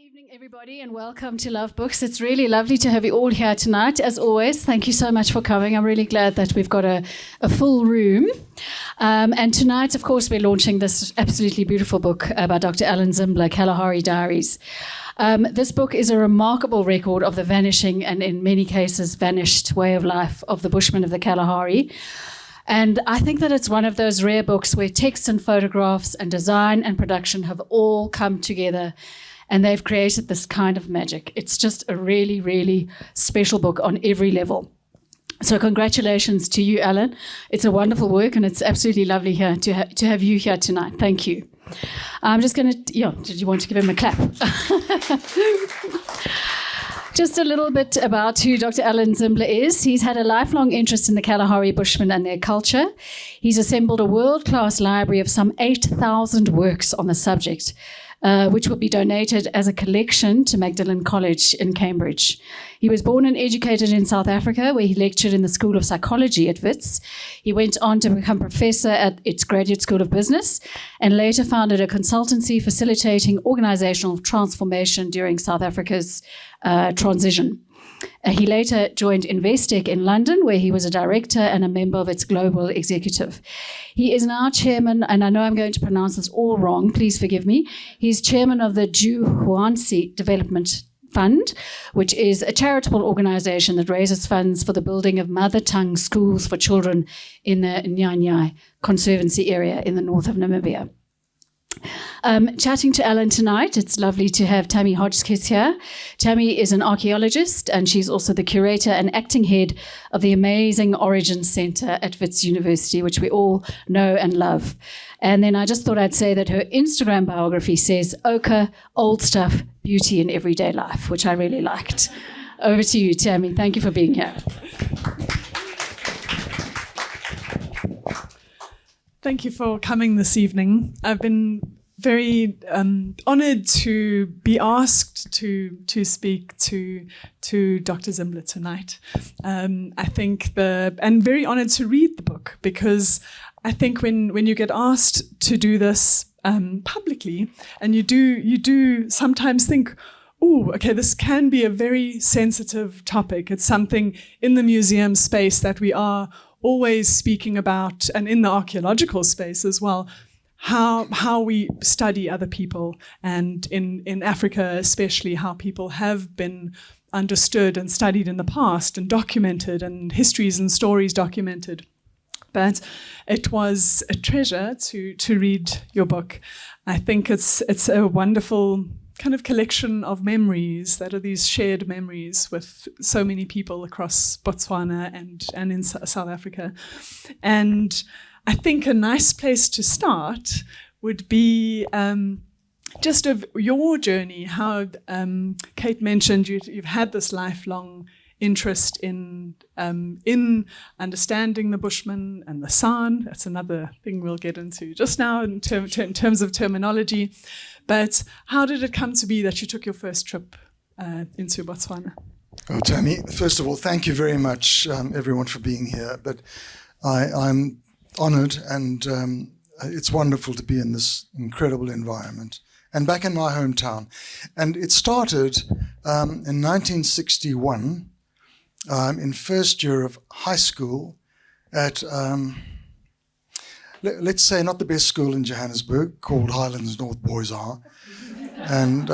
Evening, everybody, and welcome to Love Books. It's really lovely to have you all here tonight. As always, thank you so much for coming. I'm really glad that we've got a full room. And tonight, of course, we're launching this absolutely beautiful book by Dr Allen Zimbler, Kalahari Diaries. This book is a remarkable record of the vanishing and, in many cases, vanished way of life of the Bushmen of the Kalahari. And I think that it's one of those rare books where text and photographs and design and production have all come together, and they've created this kind of magic. It's just a really, really special book on every level. So congratulations to you, Alan. It's a wonderful work, and it's absolutely lovely here to have you here tonight. Thank you. I'm just going to, did you want to give him a clap? Just a little bit about who Dr. Allen Zimbler is. He's had a lifelong interest in the Kalahari Bushmen and their culture. He's assembled a world-class library of some 8,000 works on the subject, which will be donated as a collection to Magdalen College in Cambridge. He was born and educated in South Africa, where he lectured in the School of Psychology at Wits. He went on to become professor at its Graduate School of Business and later founded a consultancy facilitating organizational transformation during South Africa's transition. He later joined Investec in London, where he was a director and a member of its global executive. He is now chairman, and I know I'm going to pronounce this all wrong, please forgive me. He's chairman of the Juhuansi Development Fund, which is a charitable organization that raises funds for the building of mother tongue schools for children in the Nyanyai Conservancy area in the north of Namibia. Chatting to Alan tonight, it's lovely to have Tammy Hodgkiss here. Tammy is an archaeologist, and she's also the curator and acting head of the amazing Origins Centre at Wits University, which we all know and love. And then I just thought I'd say that her Instagram biography says, ochre, old stuff, beauty in everyday life, which I really liked. Over to you, Tammy. Thank you for being here. Thank you for coming this evening. I've been very honoured to be asked to speak to Dr. Zimbler tonight. I think and very honoured to read the book, because I think when you get asked to do this publicly, and you do sometimes think, oh, okay, this can be a very sensitive topic. It's something in the museum space that we are always speaking about, and in the archaeological space as well, how we study other people, and in Africa especially, how people have been understood and studied in the past and documented, and histories and stories documented. But it was a treasure to read your book. I think it's a wonderful kind of collection of memories that are these shared memories with so many people across Botswana and in South Africa. And I think a nice place to start would be just of your journey, how Kate mentioned you've had this lifelong interest in understanding the Bushmen and the San. That's another thing we'll get into just now in terms of terminology. But how did it come to be that you took your first trip into Botswana? Oh, Tammy, first of all, thank you very much, everyone, for being here. But I'm honoured, and it's wonderful to be in this incredible environment and back in my hometown. And it started in 1961 in first year of high school at let's say not the best school in Johannesburg, called Highlands North Boys R. And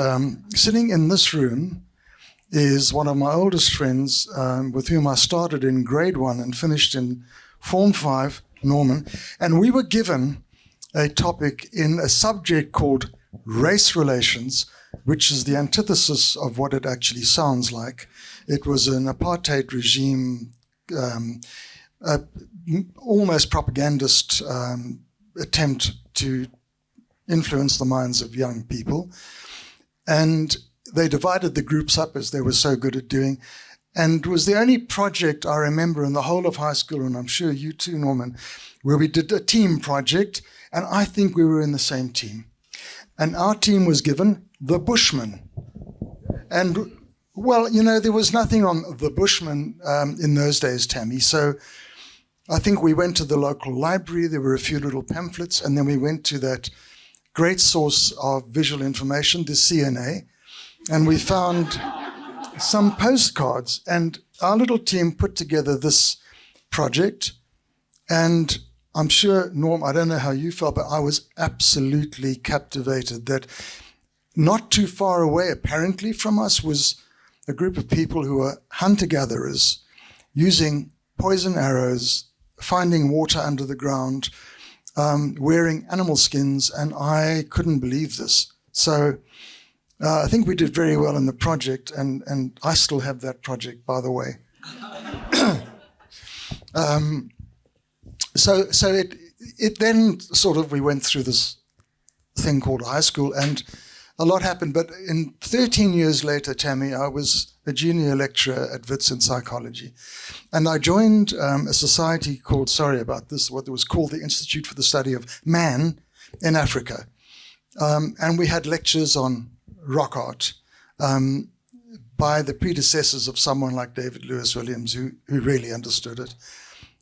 sitting in this room is one of my oldest friends with whom I started in grade 1 and finished in Form 5, Norman. And we were given a topic in a subject called race relations, which is the antithesis of what it actually sounds like. It was an apartheid regime, almost propagandist attempt to influence the minds of young people. And they divided the groups up, as they were so good at doing. And it was the only project I remember in the whole of high school, and I'm sure you too, Norman, where we did a team project, and I think we were in the same team. And our team was given the Bushmen. And, well, there was nothing on the Bushmen in those days, Tammy. So I think we went to the local library. There were a few little pamphlets. And then we went to that great source of visual information, the CNA. and we found some postcards, and our little team put together this project. And I'm sure, Norm, I don't know how you felt, but I was absolutely captivated that not too far away, apparently, from us was a group of people who were hunter-gatherers using poison arrows, finding water under the ground, wearing animal skins, and I couldn't believe this. So I think we did very well in the project, and I still have that project, by the way. So it then sort of, we went through this thing called high school, and a lot happened. But 13 years later, Tammy, I was a junior lecturer at Wits in psychology. And I joined a society called, sorry about this, what was called the Institute for the Study of Man in Africa. And we had lectures on rock art by the predecessors of someone like David Lewis Williams, who really understood it,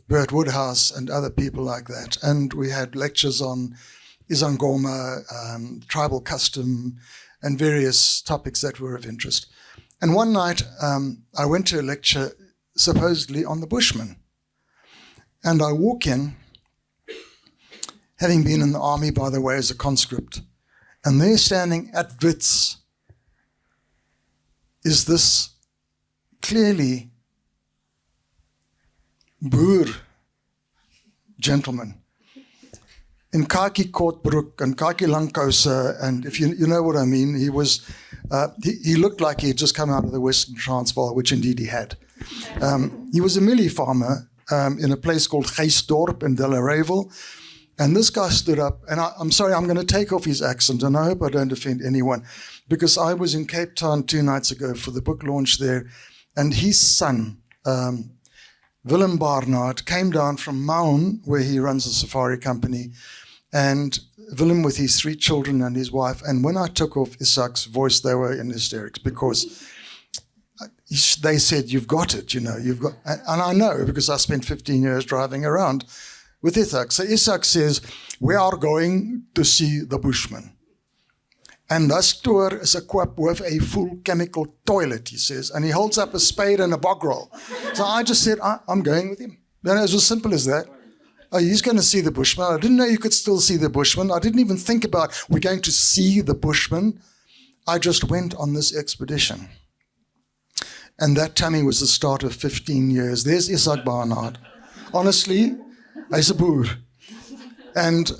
Bert Woodhouse and other people like that. And we had lectures on Izangoma, tribal custom, and various topics that were of interest. And one night, I went to a lecture supposedly on the Bushmen. And I walk in, having been in the army, by the way, as a conscript, and there standing at Wits is this clearly Boer gentleman in khaki kortbroek and khaki langkouse, and if you know what I mean, he was he looked like he had just come out of the Western Transvaal, which indeed he had. He was a mealie farmer in a place called Geisdorp in Delareyville, and this guy stood up, and I'm sorry, I'm going to take off his accent, and I hope I don't offend anyone, because I was in Cape Town 2 nights ago for the book launch there, and his son, Willem Barnard, came down from Maun, where he runs a safari company, and Willem with his 3 children and his wife. And when I took off Isaac's voice, they were in hysterics, because they said, "You've got it, you've got," and I know, because I spent 15 years driving around with Isaac. So Isaac says, "We are going to see the Bushmen. And that store is equipped with a full chemical toilet," he says. And he holds up a spade and a bog roll. So I just said, I'm going with him. It was as simple as that. Oh, he's going to see the Bushmen. I didn't know you could still see the Bushmen. I didn't even think about, we're going to see the Bushmen. I just went on this expedition. And that, Tammy, was the start of 15 years. There's Isaac Barnard. Honestly, he's a Boer. And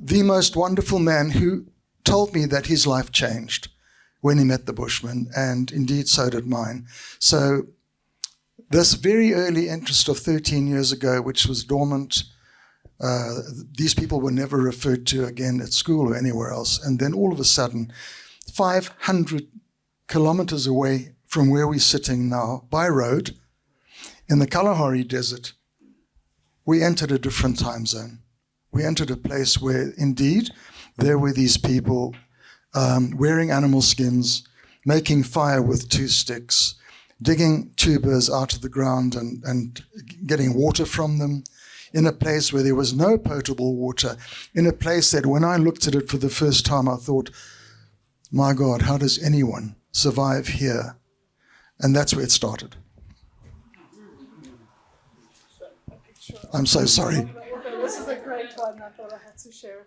the most wonderful man who told me that his life changed when he met the Bushmen, and indeed so did mine. So this very early interest of 13 years ago, which was dormant, these people were never referred to again at school or anywhere else. And then all of a sudden, 500 kilometers away from where we're sitting now, by road, in the Kalahari Desert, we entered a different time zone. We entered a place where, indeed, there were these people wearing animal skins, making fire with 2 sticks, digging tubers out of the ground and getting water from them, in a place where there was no potable water, in a place that when I looked at it for the first time, I thought, my God, how does anyone survive here? And that's where it started. I'm so sorry. This is a great one. I thought I had to share it.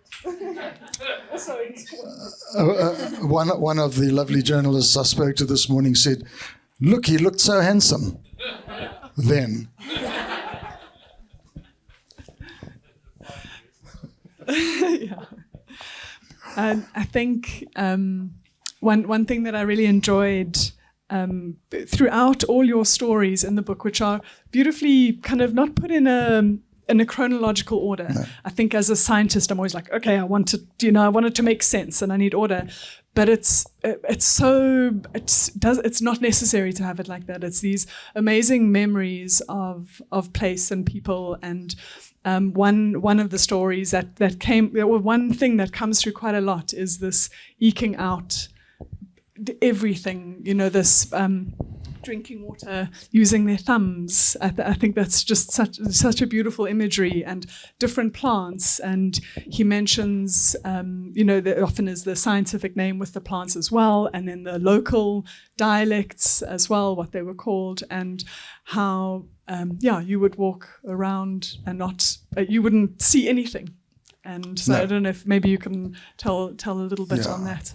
One of the lovely journalists I spoke to this morning said, "Look, he looked so handsome then." Yeah. And I think one thing that I really enjoyed throughout all your stories in the book, which are beautifully kind of not put in a chronological order. No. I think as a scientist, I'm always like, okay, I want it to make sense and I need order. But it's not necessary to have it like that. It's these amazing memories of place and people. And one of the stories one thing that comes through quite a lot is this eking out everything. This drinking water using their thumbs. I think that's just such a beautiful imagery, and different plants. And he mentions, there often is the scientific name with the plants as well, and then the local dialects as well, what they were called, and how, you would walk around and you wouldn't see anything. And so I don't know if maybe you can tell a little bit on that.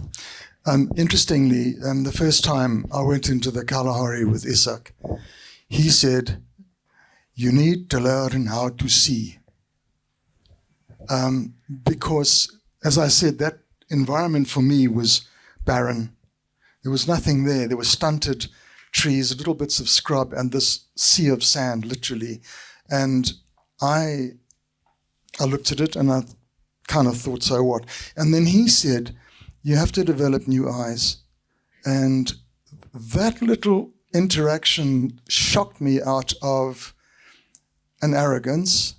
Interestingly, the first time I went into the Kalahari with Isak, he said, "You need to learn how to see." Because, as I said, that environment for me was barren. There was nothing there. There were stunted trees, little bits of scrub, and this sea of sand, literally. And I looked at it and I kind of thought, so what? And then he said, you have to develop new eyes. And that little interaction shocked me out of an arrogance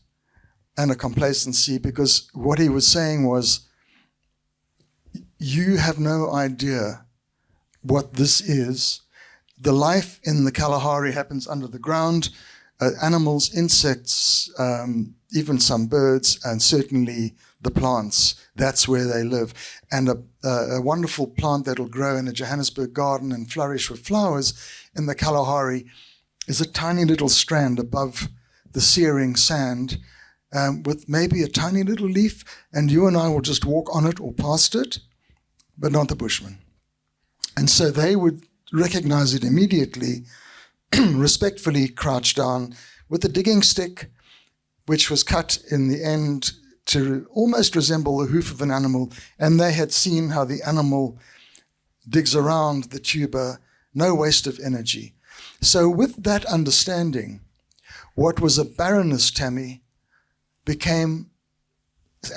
and a complacency, because what he was saying was, you have no idea what this is. The life in the Kalahari happens under the ground. Animals, insects, even some birds, and certainly the plants. That's where they live. And a wonderful plant that'll grow in a Johannesburg garden and flourish with flowers in the Kalahari is a tiny little strand above the searing sand with maybe a tiny little leaf, and you and I will just walk on it or past it, but not the Bushmen. And so they would recognize it immediately, respectfully crouch down with a digging stick, which was cut in the end to almost resemble the hoof of an animal. And they had seen how the animal digs around the tuber, no waste of energy. So with that understanding, what was a barrenness, Tammy, became,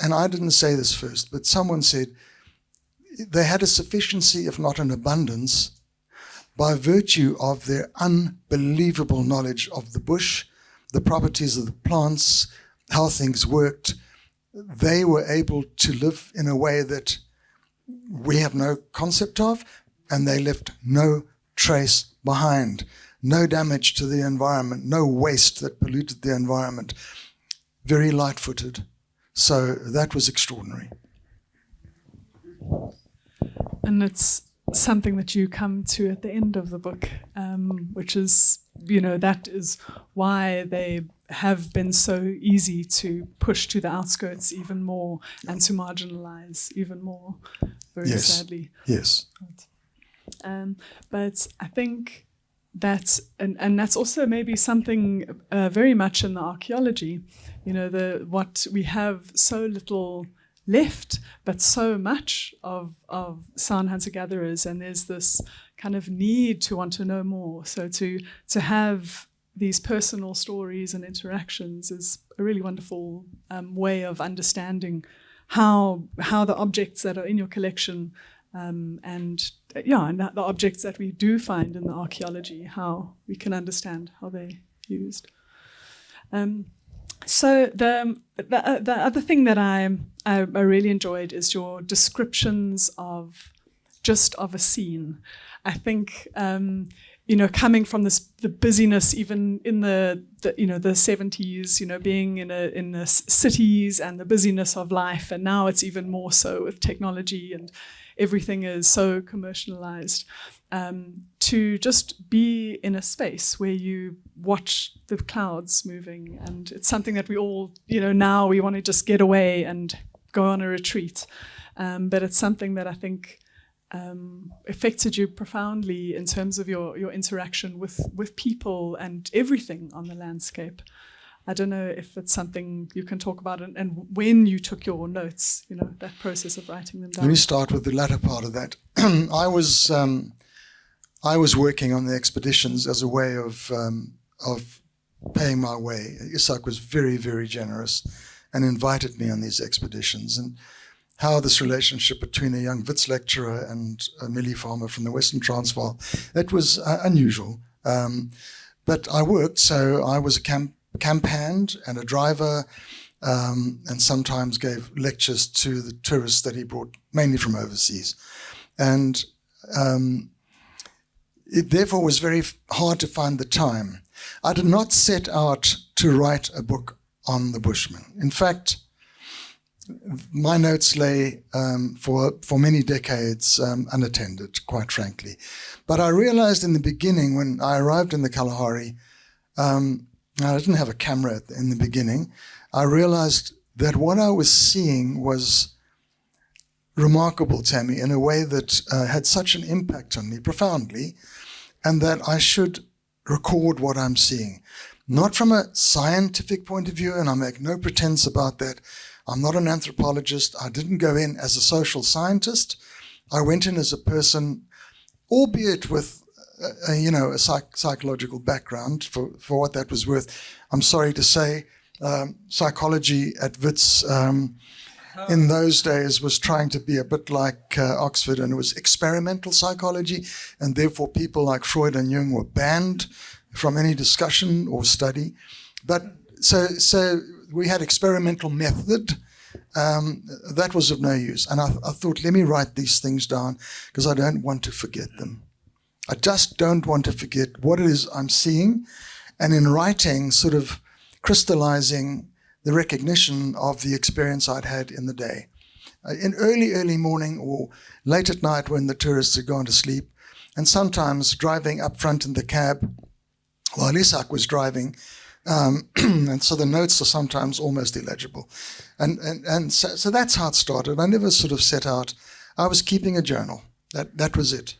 and I didn't say this first, but someone said, they had a sufficiency, if not an abundance, by virtue of their unbelievable knowledge of the bush, the properties of the plants, how things worked. They were able to live in a way that we have no concept of, and they left no trace behind, no damage to the environment, no waste that polluted the environment. Very light-footed. So that was extraordinary. And it's something that you come to at the end of the book, which is, that is why they have been so easy to push to the outskirts even more and to marginalize even more, very sadly. Yes. But I think that's, and that's also maybe something very much in the archaeology, what we have so little left, but so much of San hunter-gatherers, and there's this kind of need to want to know more. So to have these personal stories and interactions is a really wonderful way of understanding how the objects that are in your collection and the objects that we do find in the archaeology, how we can understand how they're used. So the other thing that I really enjoyed is your descriptions of a scene. I think coming from the busyness, even in the 70s, being in the cities and the busyness of life, and now it's even more so with technology and everything is so commercialized. To just be in a space where you watch the clouds moving, and it's something that we all, now we want to just get away and go on a retreat. But it's something that I think affected you profoundly in terms of your interaction with people and everything on the landscape. I don't know if it's something you can talk about, and when you took your notes, that process of writing them down. Let me start with the latter part of that. I was working on the expeditions as a way of paying my way. Isak was very, very generous and invited me on these expeditions. And how this relationship between a young Wits lecturer and a mealie farmer from the Western Transvaal, that was unusual. But I worked, so I was a camp hand and a driver, and sometimes gave lectures to the tourists that he brought, mainly from overseas. And it therefore was very hard to find the time. I did not set out to write a book on the Bushmen. In fact, my notes lay for many decades unattended, quite frankly. But I realized in the beginning, when I arrived in the Kalahari, I didn't have a camera in the beginning, I realized that what I was seeing was remarkable, Tammy, in a way that had such an impact on me, profoundly, and that I should record what I'm seeing. Not from a scientific point of view, and I make no pretense about that. I'm not an anthropologist. I didn't go in as a social scientist. I went in as a person, albeit with a psychological background for what that was worth. I'm sorry to say, psychology at Wits in those days was trying to be a bit like Oxford, and it was experimental psychology, and therefore people like Freud and Jung were banned from any discussion or study. But so we had experimental method. That was of no use. And I thought, let me write these things down because I don't want to forget them. I just don't want to forget what it is I'm seeing. And in writing, sort of crystallizing the recognition of the experience I'd had in the day. In early morning or late at night when the tourists had gone to sleep, and sometimes driving up front in the cab while Isak was driving, and so the notes are sometimes almost illegible. And so that's how it started. I never sort of set out. I was keeping a journal. That was it.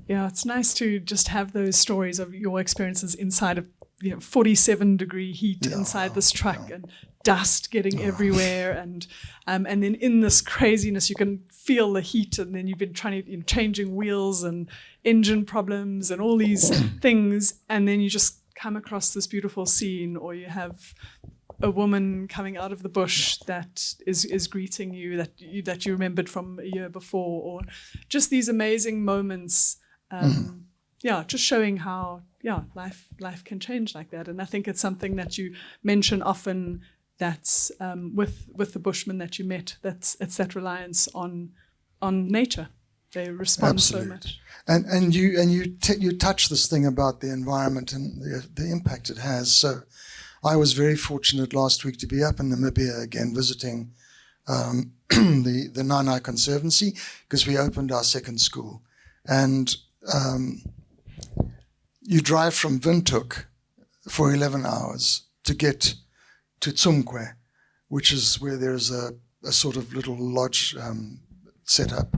Yeah, it's nice to just have those stories of your experiences inside of 47-degree heat inside this truck and dust getting everywhere, and then in this craziness you can feel the heat, and then you've been trying to changing wheels and engine problems and all these things, and then you just come across this beautiful scene, or you have a woman coming out of the bush that is greeting you that you remembered from a year before, or just these amazing moments. Just showing how life can change like that. And I think it's something that you mention often, that's with the Bushmen that you met, it's that reliance on nature. They respond Absolutely. So much. And you touch this thing about the environment and the impact it has. So I was very fortunate last week to be up in Namibia again visiting the Nanai Conservancy, because we opened our second school. And you drive from Windhoek for 11 hours to get to Tsumkwe, which is where there's a sort of little lodge set up.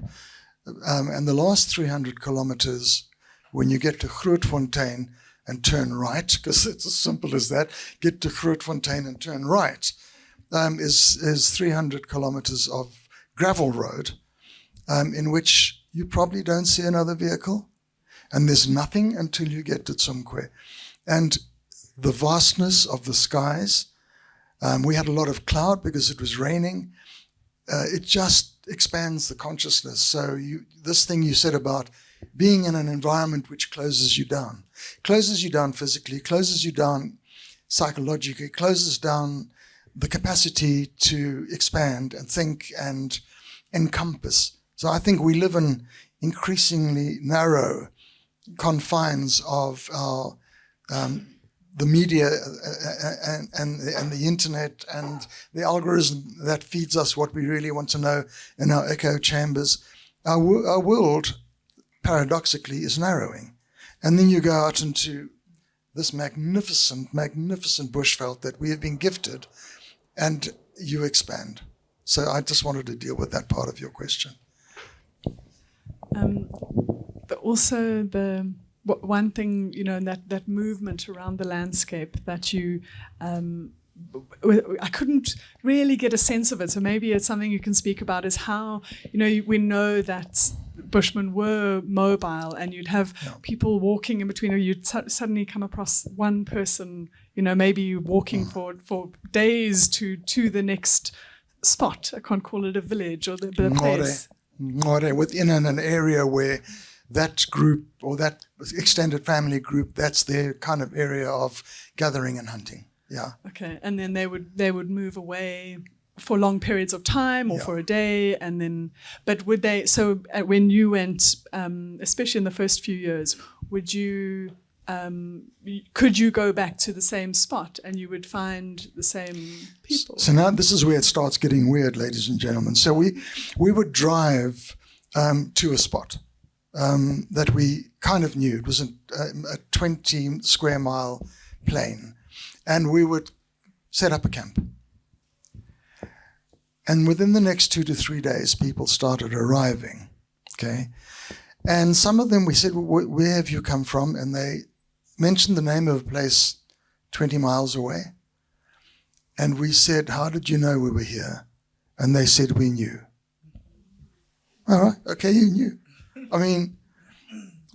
And the last 300 kilometers, when you get to Grootfontein and turn right, because it's as simple as that, get to Grootfontein and turn right, is 300 kilometers of gravel road in which you probably don't see another vehicle. And there's nothing until you get to Tsumkwe. And the vastness of the skies, we had a lot of cloud because it was raining. It just expands the consciousness. So this thing you said about being in an environment which closes you down physically, closes you down psychologically, closes down the capacity to expand and think and encompass. So I think we live in increasingly narrow confines of our the media and the internet and the algorithm that feeds us what we really want to know in our echo chambers. Our world, paradoxically, is narrowing. And then you go out into this magnificent bushveld that we have been gifted, and you expand. So I just wanted to deal with that part of your question. But also one thing, that movement around the landscape that you, I couldn't really get a sense of it. So maybe it's something you can speak about, is how, we know that Bushmen were mobile, and you'd have people walking in between, or you'd suddenly come across one person, maybe walking for days to the next spot. I can't call it a village or the place. Within an area where that group or that extended family group, that's their kind of area of gathering and hunting. Yeah. Okay, and then they would move away for long periods of time or Yeah. for a day, and then, but would they, so when you went, especially in the first few years, would you, could you go back to the same spot and you would find the same people? So now this is where it starts getting weird, ladies and gentlemen. So we would drive to a spot that we kind of knew. It was a 20 square mile plain, and we would set up a camp. And within the next 2 to 3 days, people started arriving, okay? And some of them, we said, well, where have you come from? And they mentioned the name of a place 20 miles away. And we said, how did you know we were here? And they said, we knew. All right, okay, you knew. I mean,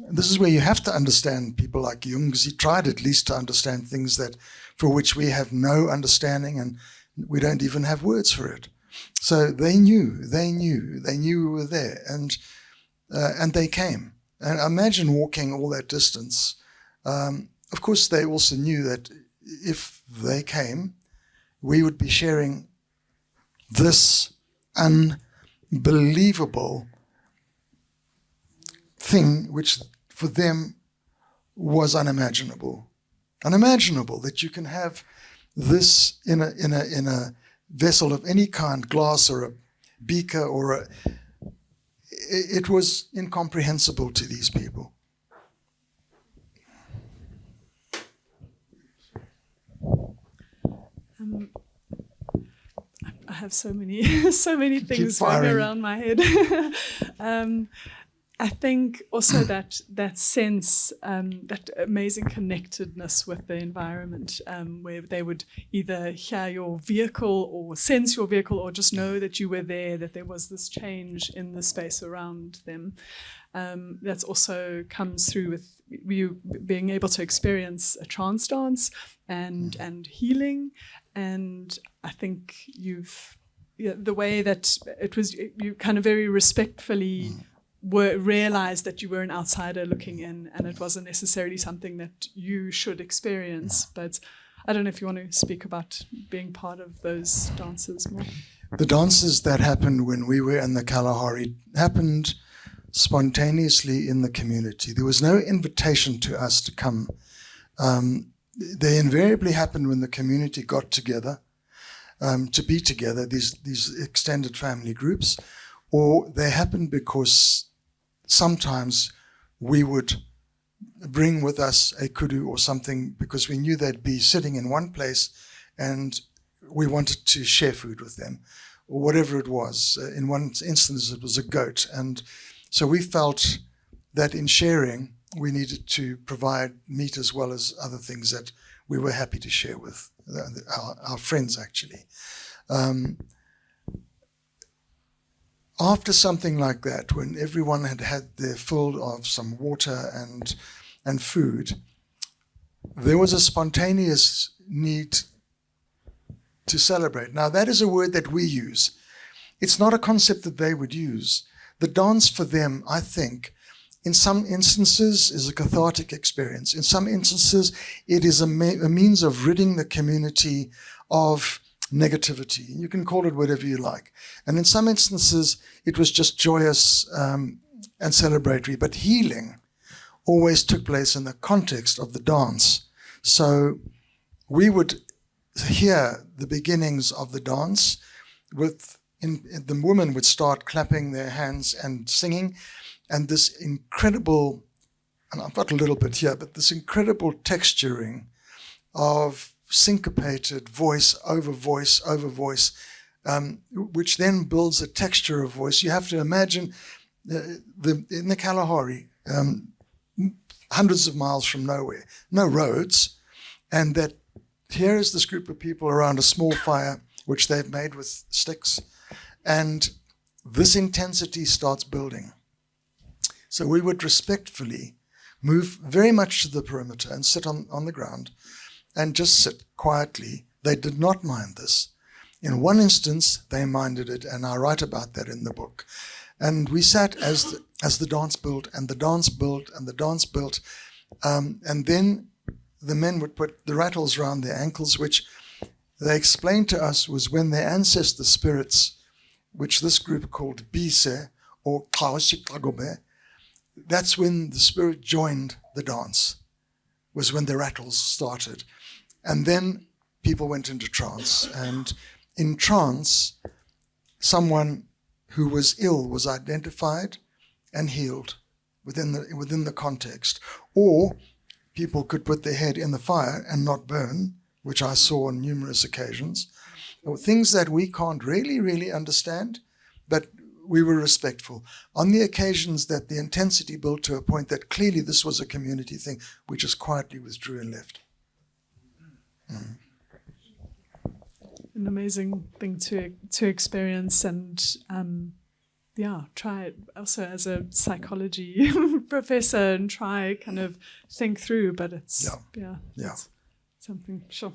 this is where you have to understand people like Jung, because he tried at least to understand things that for which we have no understanding, and we don't even have words for it. So they knew we were there, and they came. And imagine walking all that distance. Of course, they also knew that if they came, we would be sharing this unbelievable thing, which for them was unimaginable. Unimaginable that you can have this in a vessel of any kind, glass or a beaker or a. It was incomprehensible to these people. I have so many things going around my head. I think also that sense, that amazing connectedness with the environment, where they would either hear your vehicle or sense your vehicle or just know that you were there, that there was this change in the space around them. That's also comes through with you being able to experience a trance dance and healing. And I think the way that it was, you kind of very respectfully realized that you were an outsider looking in, and it wasn't necessarily something that you should experience. But I don't know if you want to speak about being part of those dances more. The dances that happened when we were in the Kalahari happened spontaneously in the community. There was no invitation to us to come. They invariably happened when the community got together to be together, these extended family groups, or they happened because sometimes we would bring with us a kudu or something because we knew they'd be sitting in one place and we wanted to share food with them, or whatever it was. In one instance, it was a goat. And so we felt that in sharing, we needed to provide meat as well as other things that we were happy to share with our friends, actually. After something like that, when everyone had had their fill of some water and food, there was a spontaneous need to celebrate. Now, that is a word that we use. It's not a concept that they would use. The dance for them, I think, in some instances is a cathartic experience. In some instances, it is a means of ridding the community of negativity. You can call it whatever you like. And in some instances, it was just joyous and celebratory. But healing always took place in the context of the dance. So we would hear the beginnings of the dance the women would start clapping their hands and singing, and this incredible, and I've got a little bit here, but this incredible texturing of syncopated voice over voice over voice, which then builds a texture of voice. You have to imagine in the Kalahari, hundreds of miles from nowhere, no roads, and that here is this group of people around a small fire, which they've made with sticks, and this intensity starts building. So we would respectfully move very much to the perimeter and sit on the ground and just sit quietly. They did not mind this. In one instance, they minded it, and I write about that in the book. And we sat as the dance built, and the dance built, and the dance built, and then the men would put the rattles around their ankles, which they explained to us was when their ancestor spirits, which this group called Bise or Kaoshikagobe, that's when the spirit joined the dance, was when the rattles started. And then people went into trance. And in trance, someone who was ill was identified and healed within the context. Or people could put their head in the fire and not burn, which I saw on numerous occasions. Things that we can't really understand, but we were respectful. On the occasions that the intensity built to a point that clearly this was a community thing, we just quietly withdrew and left. Mm. An amazing thing to experience, and try it also as a psychology professor and try kind of think through, but it's it's something, sure.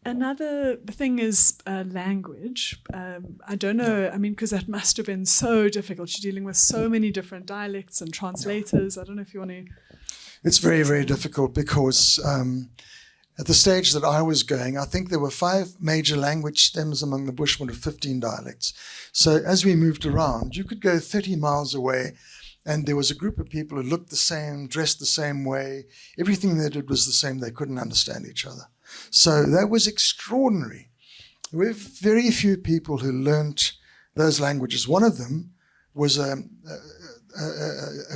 Another thing is language. I don't know, I mean, because that must have been so difficult. You're dealing with so many different dialects and translators. I don't know if you want to... It's very difficult because at the stage that I was going, I think there were 5 major language stems among the Bushmen of 15 dialects. So as we moved around, you could go 30 miles away and there was a group of people who looked the same, dressed the same way. Everything they did was the same. They couldn't understand each other. So that was extraordinary. There were very few people who learnt those languages. One of them was a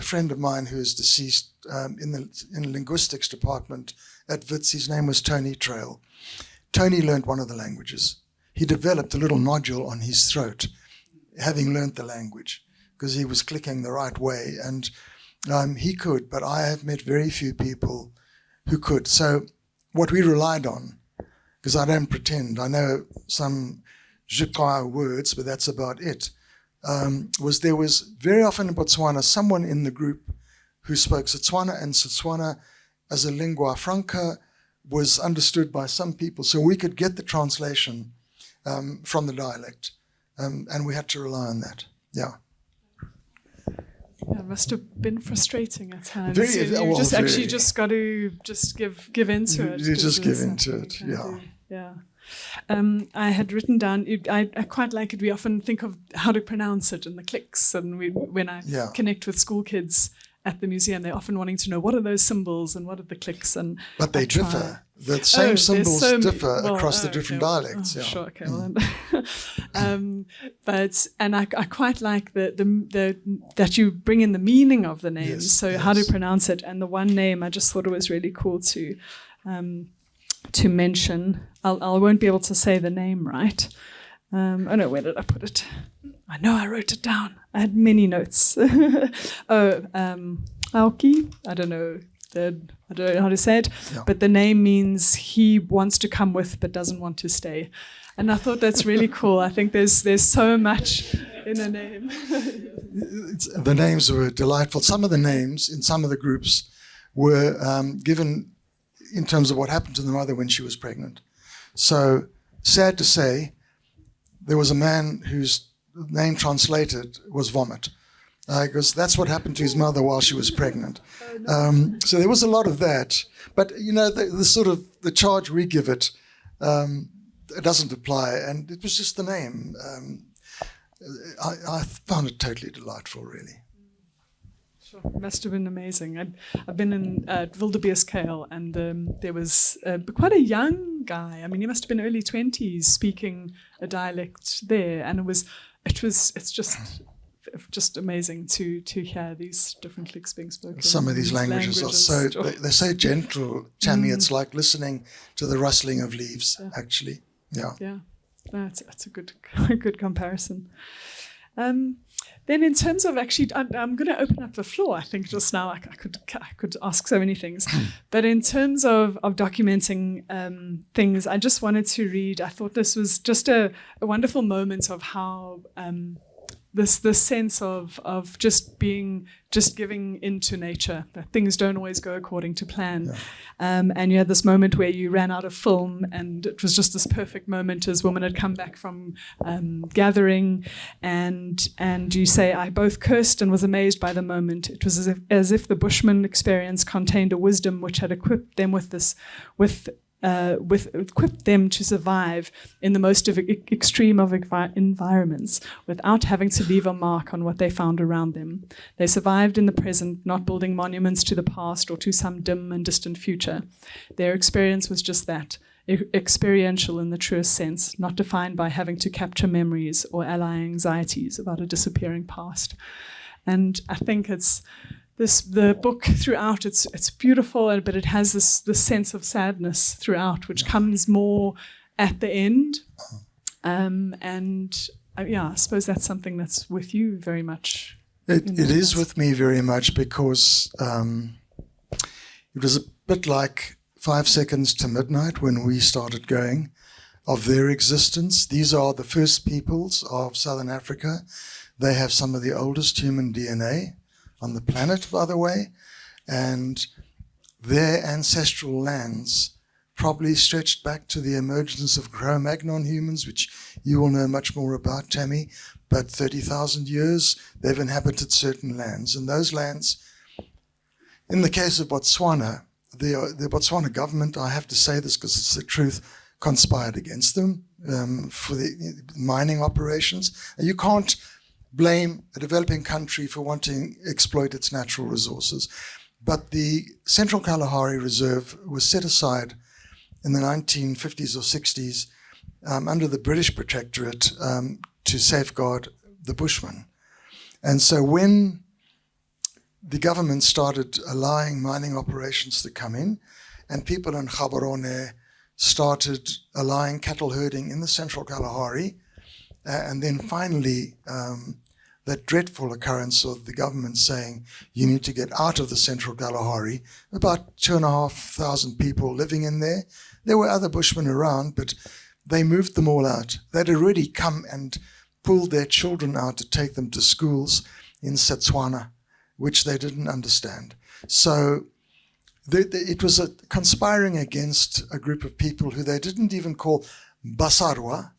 friend of mine who is deceased in the linguistics department at Wits. His name was Tony Trail. Tony learnt one of the languages. He developed a little nodule on his throat, having learnt the language, because he was clicking the right way. And he could, but I have met very few people who could. So what we relied on, because I don't pretend, I know some Zhuka words, but that's about it, was there was very often in Botswana someone in the group who spoke Setswana, and Setswana as a lingua franca was understood by some people. So we could get the translation from the dialect, and we had to rely on that. Yeah. Yeah, it must have been frustrating at times. Very, you just got to just give into it. You just give into it, yeah. Yeah. I had written down, I quite like it, we often think of how to pronounce it and the clicks, and when I connect with school kids at the museum, they're often wanting to know what are those symbols and what are the clicks. But they differ. The same symbols differ across the different dialects. Sure, okay. Well, and I quite like that you bring in the meaning of the names, how to pronounce it. And the one name, I just thought it was really cool to mention. I won't be able to say the name right. Oh no, where did I put it? I know I wrote it down. I had many notes. Aoki, I don't know how to say it, but the name means he wants to come with but doesn't want to stay. And I thought that's really cool. I think there's so much in a name. The names were delightful. Some of the names in some of the groups were given in terms of what happened to the mother when she was pregnant. So, sad to say, there was a man whose name translated was vomit, because that's what happened to his mother while she was pregnant. So there was a lot of that. But, you know, the sort of the charge we give it, it doesn't apply. And it was just the name. I found it totally delightful, really. Sure. It must have been amazing. I've been in Wildebeestkale, and there was quite a young guy. I mean, he must have been early 20s speaking a dialect there. And it's just amazing to hear these different clicks being spoken. Some of these languages are they're so gentle, Tammy. It's like listening to the rustling of leaves, actually. Yeah. Yeah, that's a good comparison. Then in terms of actually, I'm going to open up the floor. I think just now I could ask so many things. But in terms of documenting things, I just wanted to read, I thought this was just a wonderful moment of how this sense of just giving into nature, that things don't always go according to plan. Yeah. And you had this moment where you ran out of film, and it was just this perfect moment as women had come back from gathering, and you say, I both cursed and was amazed by the moment. It was as if the Bushman experience contained a wisdom which had equipped them with equip them to survive in the most extreme of environments without having to leave a mark on what they found around them. They survived in the present, not building monuments to the past or to some dim and distant future. Their experience was just that, experiential in the truest sense, not defined by having to capture memories or allay anxieties about a disappearing past. And I think the book throughout, it's beautiful, but it has this sense of sadness throughout, which comes more at the end. I suppose that's something that's with you very much. It is with me very much, because it was a bit like 5 seconds to midnight when we started going, of their existence. These are the first peoples of Southern Africa. They have some of the oldest human DNA on the planet, by the way, and their ancestral lands probably stretched back to the emergence of Cro-Magnon humans, which you will know much more about, Tammy, but 30,000 years they've inhabited certain lands. And those lands, in the case of Botswana, the Botswana government, I have to say this because it's the truth, conspired against them for the mining operations. And you can't blame a developing country for wanting to exploit its natural resources. But the Central Kalahari Reserve was set aside in the 1950s or 60s under the British Protectorate to safeguard the Bushmen. And so when the government started allowing mining operations to come in, and people in Gaborone started allowing cattle herding in the Central Kalahari, and then finally that dreadful occurrence of the government saying you need to get out of the Central Kalahari, about 2,500 people living in there. There were other Bushmen around, but they moved them all out. They'd already come and pulled their children out to take them to schools in Setswana, which they didn't understand. So it was conspiring against a group of people who they didn't even call Basarwa,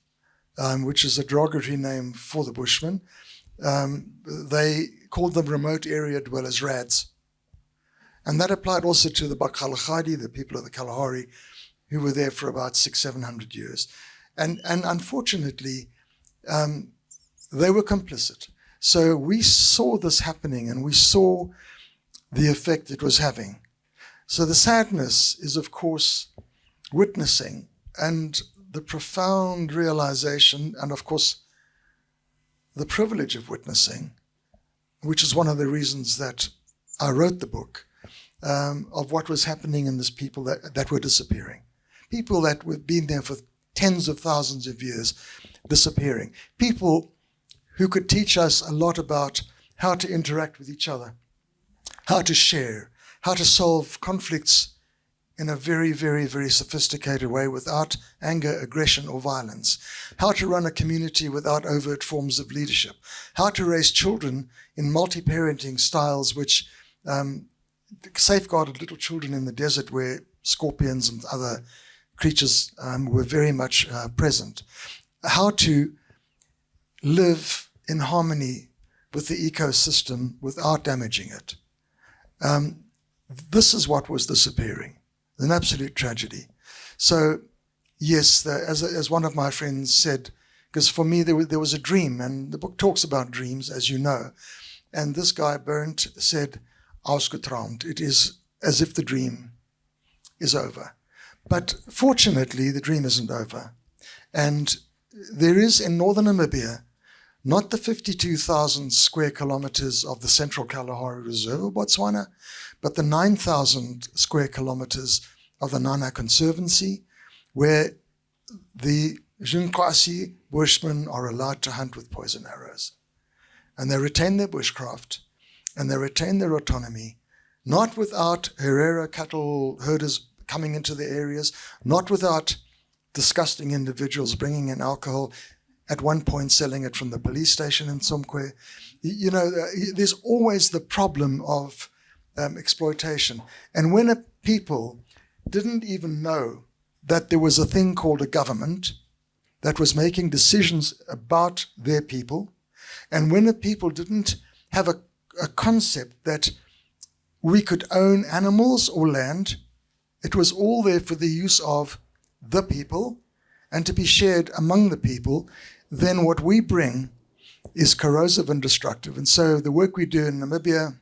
which is a derogatory name for the Bushmen. They called them remote area dwellers, RADs. And that applied also to the Bakhalachadi, the people of the Kalahari, who were there for about 600-700 years. And unfortunately, they were complicit. So we saw this happening, and we saw the effect it was having. So the sadness is, of course, witnessing, and the profound realization, and of course, the privilege of witnessing, which is one of the reasons that I wrote the book, of what was happening in these people that were disappearing. People that had been there for tens of thousands of years, disappearing. People who could teach us a lot about how to interact with each other, how to share, how to solve conflicts in a very, very, very sophisticated way without anger, aggression, or violence, how to run a community without overt forms of leadership, how to raise children in multi-parenting styles which safeguarded little children in the desert where scorpions and other creatures were very much present, how to live in harmony with the ecosystem without damaging it. This is what was disappearing, an absolute tragedy. So, yes, as one of my friends said, because for me there was a dream, and the book talks about dreams, as you know, and this guy, Bernd, said, "Ausgetraumd," it is as if the dream is over. But fortunately, the dream isn't over. And there is in northern Namibia, not the 52,000 square kilometers of the Central Kalahari Reserve of Botswana, but the 9,000 square kilometers of the Nana Conservancy, where the Jinkwasi Bushmen are allowed to hunt with poison arrows. And they retain their bushcraft, and they retain their autonomy, not without Herero cattle herders coming into the areas, not without disgusting individuals bringing in alcohol, at one point selling it from the police station in Somkwe. You know, there's always the problem of exploitation. And when a people didn't even know that there was a thing called a government that was making decisions about their people, and when a people didn't have a concept that we could own animals or land It was all there for the use of the people and to be shared among the people. Then what we bring is corrosive and destructive. And so the work we do in Namibia,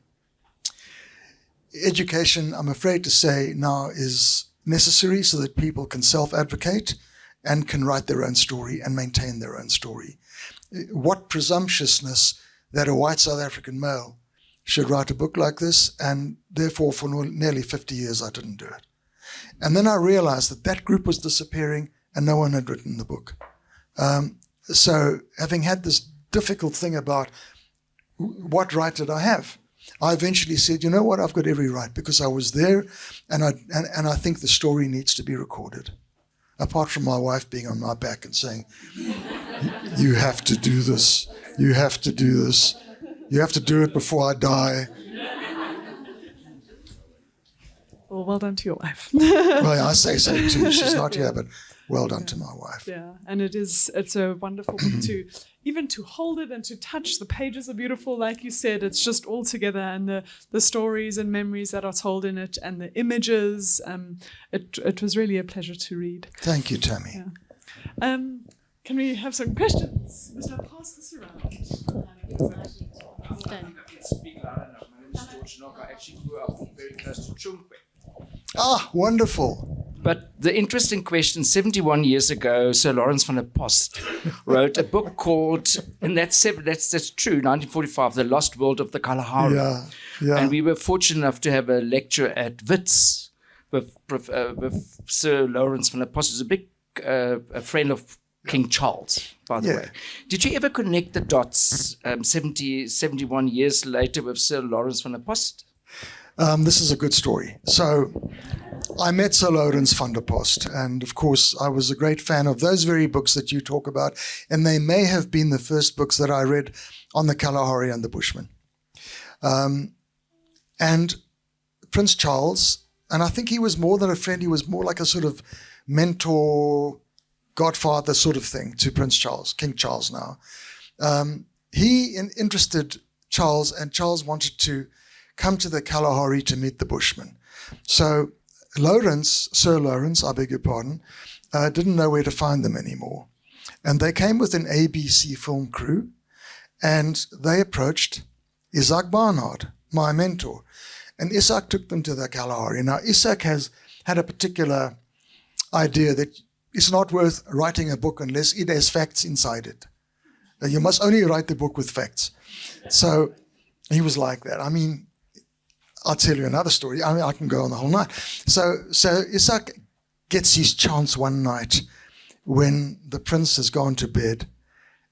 education, I'm afraid to say now, is necessary so that people can self-advocate and can write their own story and maintain their own story. What presumptuousness that a white South African male should write a book like this, and therefore for nearly 50 years I didn't do it. And then I realized that that group was disappearing and no one had written the book. So having had this difficult thing about what right did I have, I eventually said, you know what, I've got every right because I was there, and I think the story needs to be recorded. Apart from my wife being on my back and saying, you have to do this, you have to do this, you have to do it before I die. Well done to your wife. Well, I say so too. She's not here, but well done to my wife. Yeah, and it's a wonderful book to even to hold it and to touch. The pages are beautiful, like you said. It's just all together, and the stories and memories that are told in it, and the images. It was really a pleasure to read. Thank you, Tammy. Yeah. Can we have some questions? Mr. Pass this around. I actually grew up very close to Chungwe. Ah, wonderful. But the interesting question, 71 years ago, Sir Lawrence van der Post wrote a book called, and that's true, 1945, The Lost World of the Kalahari. Yeah, yeah. And we were fortunate enough to have a lecture at Wits with Sir Lawrence van der Post, who's a big a friend of King Charles, by the way. Did you ever connect the dots 71 years later with Sir Lawrence van der Post? This is a good story. So I met Sir Lawrence van der Post, and of course I was a great fan of those very books that you talk about, and they may have been the first books that I read on the Kalahari and the Bushmen. And Prince Charles, and I think he was more than a friend, he was more like a sort of mentor, godfather sort of thing to Prince Charles, King Charles now. He interested Charles, and Charles wanted to come to the Kalahari to meet the Bushmen. So Sir Lawrence, I beg your pardon, didn't know where to find them anymore. And they came with an ABC film crew, and they approached Isaac Barnard, my mentor. And Isaac took them to the Kalahari. Now, Isaac has had a particular idea that it's not worth writing a book unless it has facts inside it. You must only write the book with facts. So he was like that. I mean, I'll tell you another story. I mean, I can go on the whole night. So Isaac gets his chance one night when the prince has gone to bed,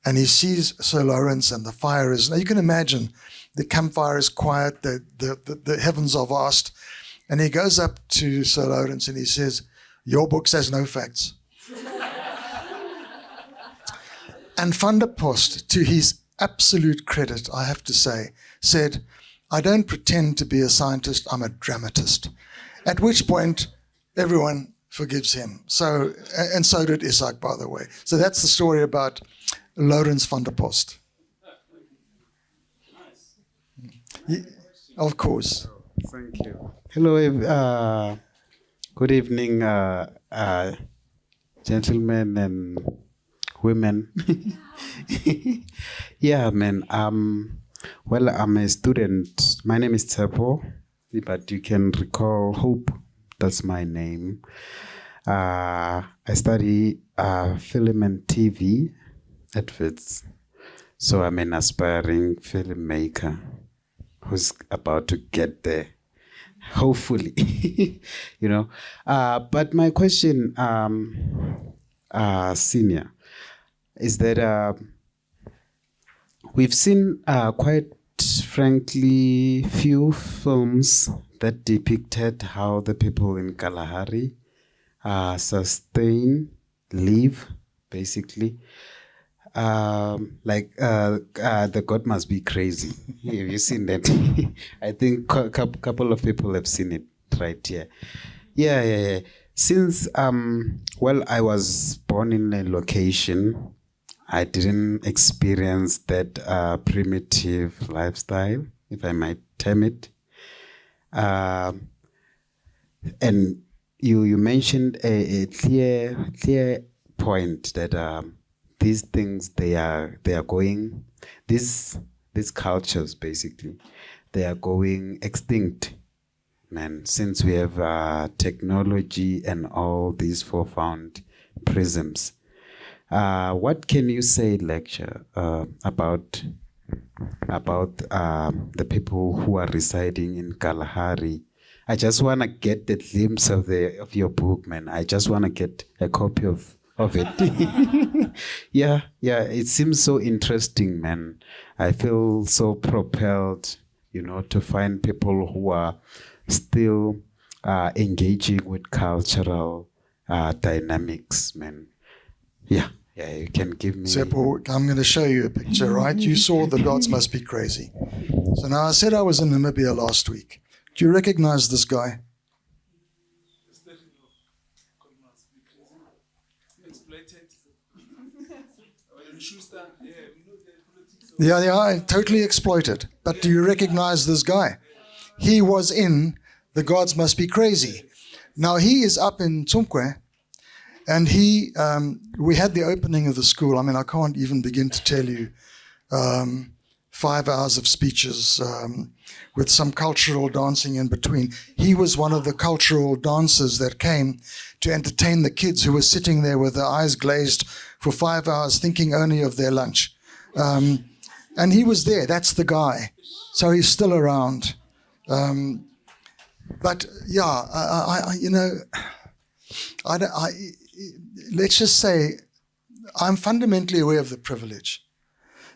and he sees Sir Lawrence, and the fire is, now you can imagine, the campfire is quiet, the heavens are vast, and he goes up to Sir Lawrence and he says, "Your book says no facts." And Van der Post, to his absolute credit, I have to say, said, "I don't pretend to be a scientist, I'm a dramatist." At which point, everyone forgives him. So, and so did Isaac, by the way. So that's the story about Lawrence van der Post. Of course. Thank you. Hello, good evening, gentlemen and women. Yeah, man. Well, I'm a student. My name is Tsepo, but you can recall Hope. That's my name. I study film and TV at Wits. So I'm an aspiring filmmaker who's about to get there, hopefully. You know. But my question, senior, is that we've seen quite frankly few films that depicted how the people in Kalahari sustain, live, basically. The God Must Be Crazy. Have you seen that? I think a couple of people have seen it right here. Yeah. Since, I was born in a location, I didn't experience that primitive lifestyle, if I might term it. And you mentioned a clear point that these things they are going, these cultures basically, they are going extinct, man, since we have technology and all these profound prisms. What can you say, lecture, about the people who are residing in Kalahari? I just want to get the glimpse of your book, man. I just want to get a copy of it. Yeah, it seems so interesting, man. I feel so propelled, to find people who are still engaging with cultural dynamics, man. Yeah, you can give me... Seppo, I'm going to show you a picture, right? You saw The Gods Must Be Crazy. So now I said I was in Namibia last week. Do you recognize this guy? Yeah, totally exploited. But do you recognize this guy? He was in The Gods Must Be Crazy. Now he is up in Tsumkwe, and we had the opening of the school. I mean, I can't even begin to tell you 5 hours of speeches with some cultural dancing in between. He was one of the cultural dancers that came to entertain the kids who were sitting there with their eyes glazed for 5 hours thinking only of their lunch. And he was there. That's the guy. So he's still around. But yeah, let's just say I'm fundamentally aware of the privilege.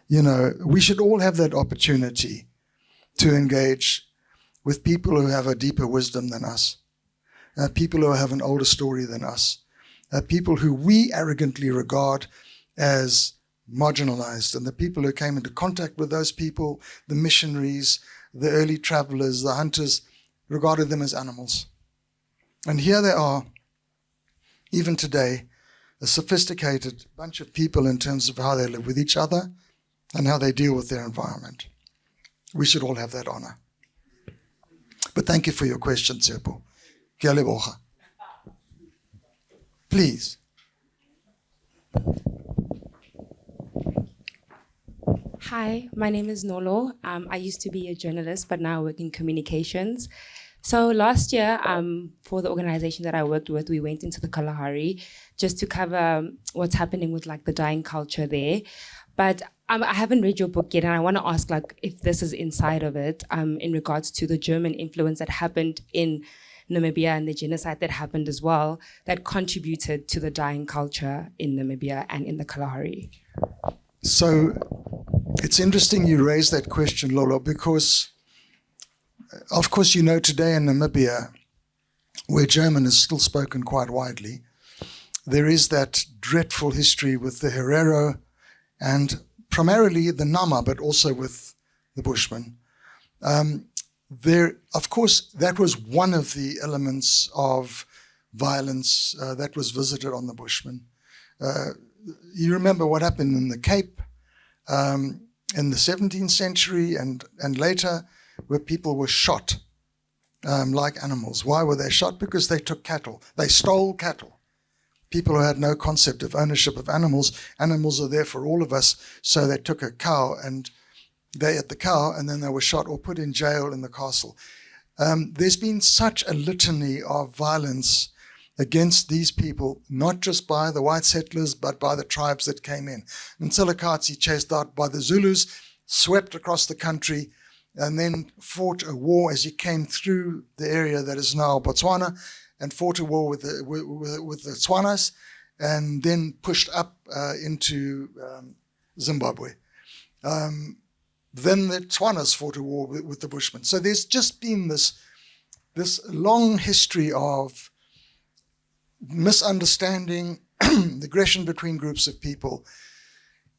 We should all have that opportunity to engage with people who have a deeper wisdom than us, people who have an older story than us, people who we arrogantly regard as marginalized, and the people who came into contact with those people, the missionaries, the early travelers, the hunters, regarded them as animals. And here they are, even today, a sophisticated bunch of people in terms of how they live with each other and how they deal with their environment. We should all have that honor. But thank you for your question, Tsepo. Ke a leboga. Please. Hi, my name is Nolo. I used to be a journalist, but now I work in communications. So last year, for the organization that I worked with, we went into the Kalahari just to cover what's happening with the dying culture there. But I haven't read your book yet, and I want to ask if this is inside of it in regards to the German influence that happened in Namibia and the genocide that happened as well, that contributed to the dying culture in Namibia and in the Kalahari. So it's interesting you raised that question, Lolo, because of course today in Namibia, where German is still spoken quite widely, there is that dreadful history with the Herero and primarily the Nama, but also with the Bushmen. Of course, that was one of the elements of violence that was visited on the Bushmen. You remember what happened in the Cape in the 17th century and later, where people were shot like animals. Why were they shot? Because they took cattle. They stole cattle. People who had no concept of ownership of animals. Animals are there for all of us. So they took a cow and they ate the cow, and then they were shot or put in jail in the castle. There's been such a litany of violence against these people, not just by the white settlers, but by the tribes that came in. Ntsilikatsi, chased out by the Zulus, swept across the country, and then fought a war as he came through the area that is now Botswana, and fought a war with the Tswanas, and then pushed up into Zimbabwe. Then the Tswanas fought a war with the Bushmen. So there's just been this long history of misunderstanding, aggression between groups of people.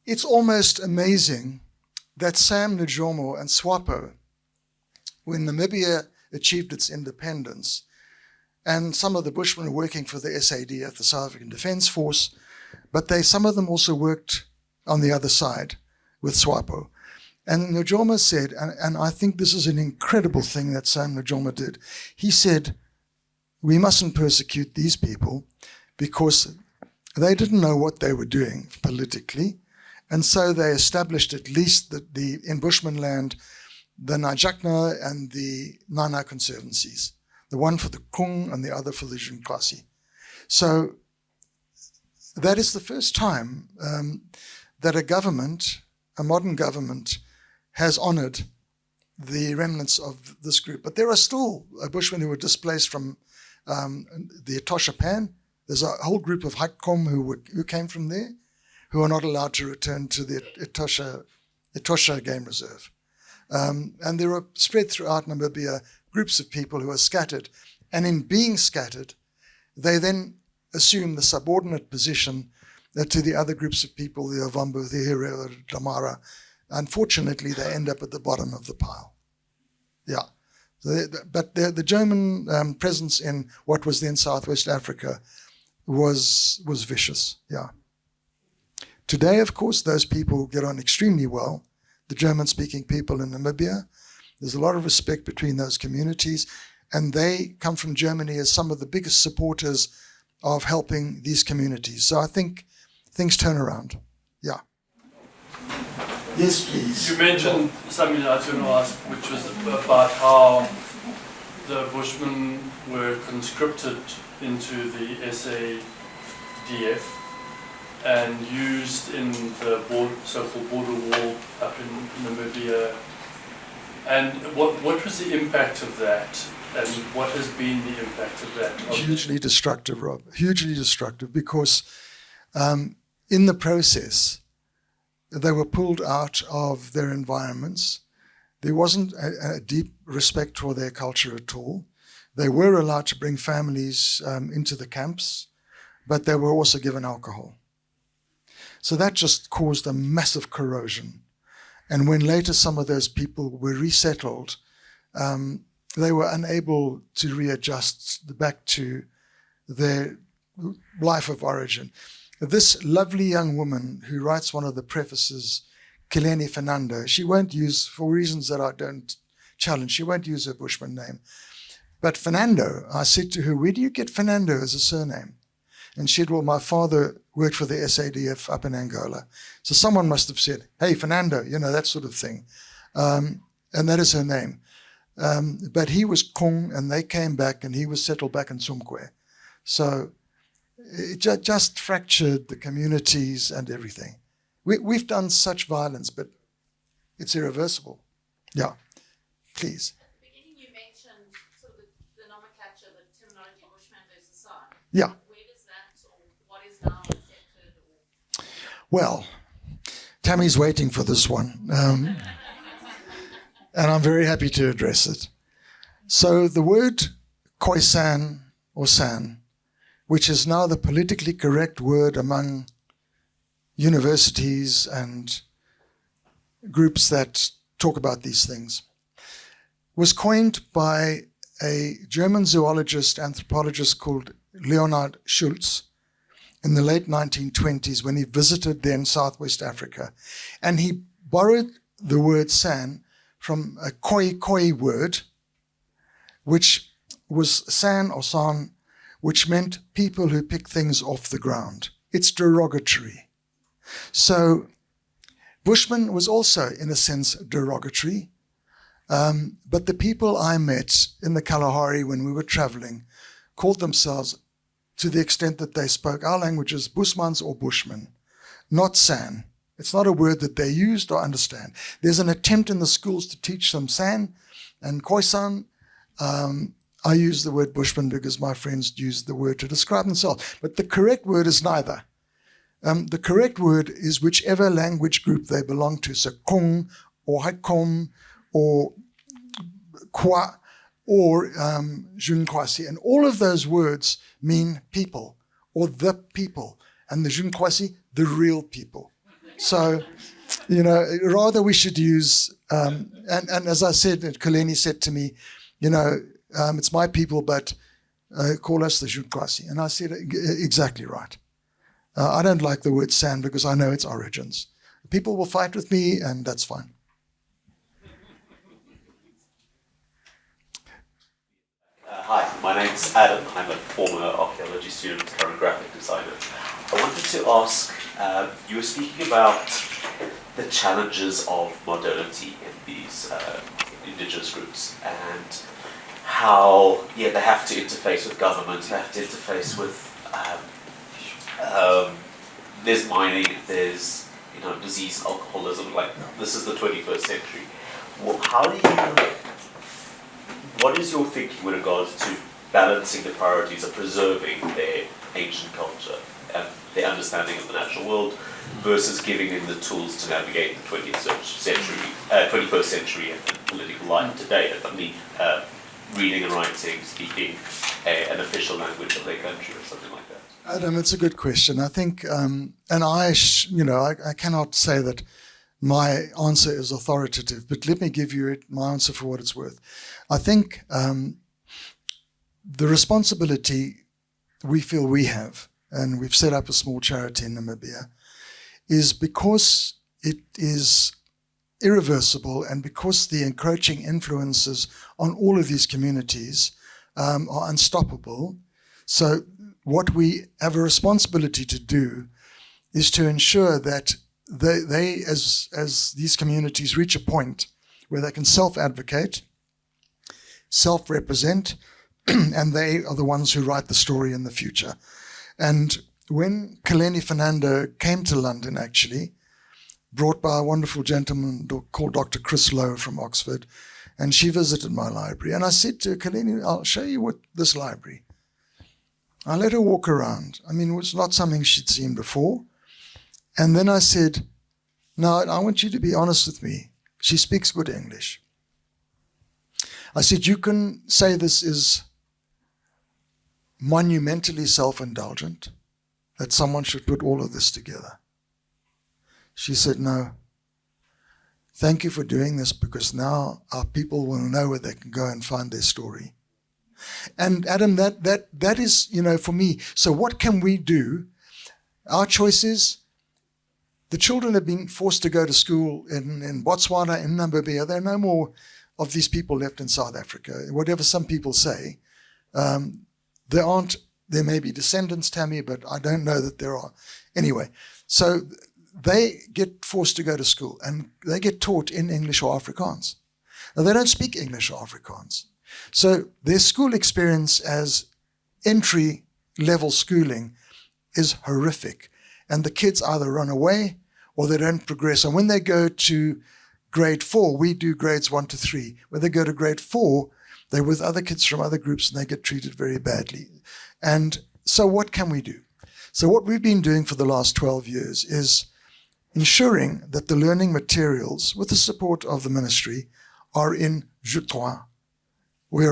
It's almost amazing that Sam Nujoma and SWAPO, when Namibia achieved its independence, and some of the Bushmen were working for the SADF, the South African Defence Force, but some of them also worked on the other side with SWAPO. And Nujoma said, and I think this is an incredible thing that Sam Nujoma did, he said, we mustn't persecute these people because they didn't know what they were doing politically. And so they established at least in Bushman land, the Najakna and the Nana conservancies, the one for the Kung and the other for the Junkwasi. So that is the first time that a modern government, has honored the remnants of this group. But there are still Bushmen who were displaced from the Etosha Pan. There's a whole group of Hakom who came from there, who are not allowed to return to the Etosha Game Reserve. And there are spread throughout Namibia groups of people who are scattered. And in being scattered, they then assume the subordinate position to the other groups of people, the Ovambo, the Herero, the Damara. Unfortunately, they end up at the bottom of the pile. Yeah. But the German presence in what was then Southwest Africa was vicious. Yeah. Today, of course, those people get on extremely well. The German-speaking people in Namibia. There's a lot of respect between those communities, and they come from Germany as some of the biggest supporters of helping these communities. So I think things turn around. Yeah. Yes, please. You mentioned something I was going to ask, which was about how the Bushmen were conscripted into the SADF and used in the so-called border war up in Namibia. And what was the impact of that? And what has been the impact of that? Hugely destructive, Rob. Hugely destructive, because in the process, they were pulled out of their environments. There wasn't a deep respect for their culture at all. They were allowed to bring families into the camps, but they were also given alcohol. So that just caused a massive corrosion. And when later some of those people were resettled, they were unable to readjust back to their life of origin. This lovely young woman who writes one of the prefaces, Kileni Fernando, she won't use, for reasons that I don't challenge, she won't use her Bushman name. But Fernando, I said to her, where do you get Fernando as a surname? And she said, well, my father worked for the SADF up in Angola. So someone must have said, hey, Fernando, that sort of thing. And that is her name. But he was Kung, and they came back, and he was settled back in Sumkwe. So it just fractured the communities and everything. We've done such violence, but it's irreversible. Yeah, please. Beginning, you mentioned sort of the nomenclature, the terminology Bushman versus San. Yeah. Where does that, or what is now accepted? Well, Tammy's waiting for this one. And I'm very happy to address it. So the word Khoisan or San, which is now the politically correct word among universities and groups that talk about these things, was coined by a German zoologist, anthropologist called Leonhard Schultz in the late 1920s when he visited then Southwest Africa. And he borrowed the word San from a Khoi word, which was San or San, which meant people who pick things off the ground. It's derogatory. So Bushman was also, in a sense, derogatory. But the people I met in the Kalahari when we were traveling called themselves, to the extent that they spoke our languages, Busmans or Bushmen, not San. It's not a word that they used or understand. There's an attempt in the schools to teach them San and Khoisan. I use the word Bushman because my friends use the word to describe themselves. But the correct word is neither. The correct word is whichever language group they belong to. So Kung or Hakom or Kwa or Junkwasi. And all of those words mean people or the people. And the Junkwasi, the real people. So, rather we should use, and as I said, Kaleni said to me, it's my people, but call us the Junkwasi. And I said, exactly right. I don't like the word San because I know its origins. People will fight with me, and that's fine. Hi, my name's name's Adam. I'm a former archaeology student, current graphic designer. I wanted to ask, you were speaking about the challenges of modernity in these indigenous groups and how, yeah, they have to interface with government, they have to interface with, there's mining, there's, you know, disease, alcoholism, like this is the 21st century. Well, what is your thinking with regards to balancing the priorities of preserving their ancient culture and their understanding of the natural world versus giving them the tools to navigate the 21st century and political life today? I mean, reading and writing, speaking an official language of their country or something like that. Adam, it's a good question. I think, and I cannot say that my answer is authoritative, but let me give you my answer for what it's worth. I think the responsibility we feel we have, and we've set up a small charity in Namibia, is because it is irreversible and because the encroaching influences on all of these communities are unstoppable. So what we have a responsibility to do is to ensure that they as these communities reach a point where they can self-advocate, self-represent, and they are the ones who write the story in the future. And when Kaleni Fernando came to London, actually, brought by a wonderful gentleman called Dr. Chris Lowe from Oxford, and she visited my library. And I said to Kaleni, I'll show you this library. I let her walk around. I mean, it was not something she'd seen before. And then I said, now I want you to be honest with me. She speaks good English. I said, you can say this is monumentally self-indulgent, that someone should put all of this together. She said, no. Thank you for doing this because now our people will know where they can go and find their story. And Adam, that is, you know, for me. So what can we do? Our choice is, the children have been forced to go to school in Botswana, in Namibia. There are no more of these people left in South Africa. Whatever some people say, there may be descendants, Tammy, but I don't know that there are. Anyway, so they get forced to go to school and they get taught in English or Afrikaans. Now, they don't speak English or Afrikaans. So their school experience as entry-level schooling is horrific. And the kids either run away or they don't progress. And when they go to grade 4, we do grades 1 to 3. When they go to grade 4, they're with other kids from other groups and they get treated very badly. And so what can we do? So what we've been doing for the last 12 years is ensuring that the learning materials, with the support of the ministry, are in Jutois. We're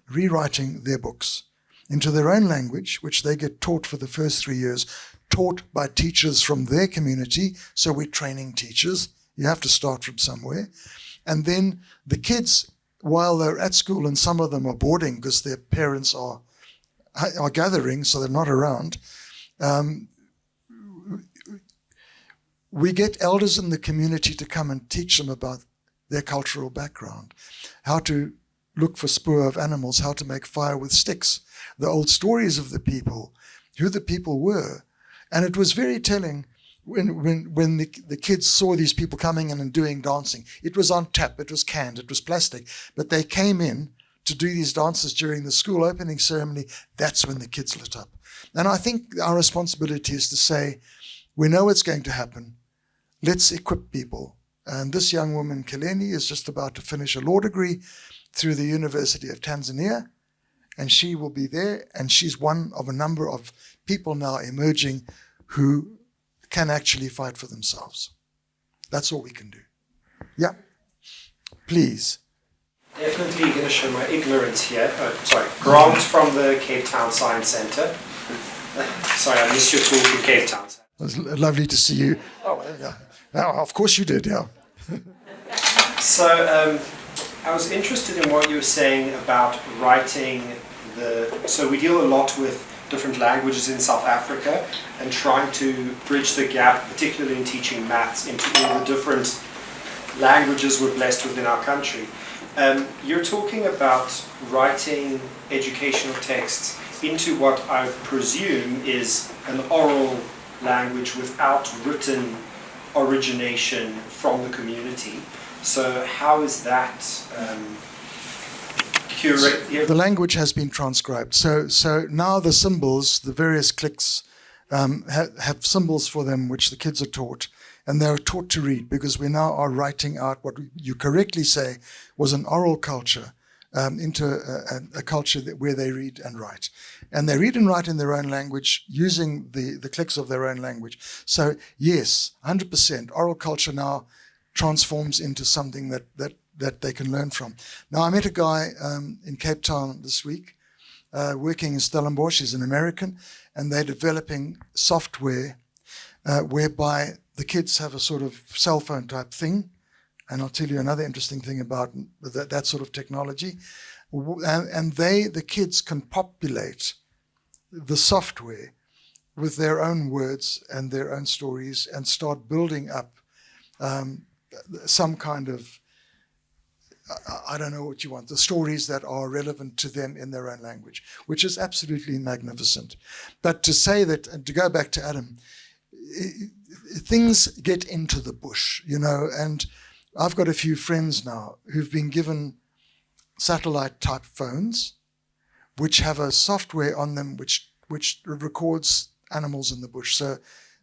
rewriting their books into their own language, which they get taught for the first 3 years, taught by teachers from their community. So we're training teachers. You have to start from somewhere. And then the kids, while they're at school, and some of them are boarding because their parents are gathering, so they're not around, we get elders in the community to come and teach them about their cultural background, how to look for spoor of animals, how to make fire with sticks, the old stories of the people, who the people were. And it was very telling when the kids saw these people coming in and doing dancing. It was on tap, it was canned, it was plastic, but they came in to do these dances during the school opening ceremony. That's when the kids lit up. And I think our responsibility is to say, we know what's going to happen. Let's equip people. And this young woman, Kaleni, is just about to finish a law degree through the University of Tanzania, and she will be there, and she's one of a number of people now emerging who can actually fight for themselves. That's all we can do. Yeah, please. Definitely going to show my ignorance here. Grant from the Cape Town Science Centre. Sorry, I missed your talk in Cape Town. It was lovely to see you. Oh, yeah. Now, of course you did, yeah. So I was interested in what you were saying about writing so we deal a lot with different languages in South Africa and trying to bridge the gap, particularly in teaching maths, into all the different languages we're blessed with in our country. You're talking about writing educational texts into what I presume is an oral language without written origination from the community. So how is that The language has been transcribed. So now the symbols, the various cliques, have symbols for them which the kids are taught, and they're taught to read, because we now are writing out what you correctly say was an oral culture into a culture where they read and write. And they read and write in their own language using the cliques of their own language. So yes, 100%, oral culture now transforms into something that they can learn from. Now, I met a guy in Cape Town this week working in Stellenbosch. He's an American, and they're developing software whereby the kids have a sort of cell phone type thing. And I'll tell you another interesting thing about that sort of technology. And the kids can populate the software with their own words and their own stories and start building up some kind of, I don't know what you want, the stories that are relevant to them in their own language, which is absolutely magnificent. But to say that, and to go back to Adam, things get into the bush, you know, and I've got a few friends now who've been given satellite type phones, which have a software on them which records animals in the bush. So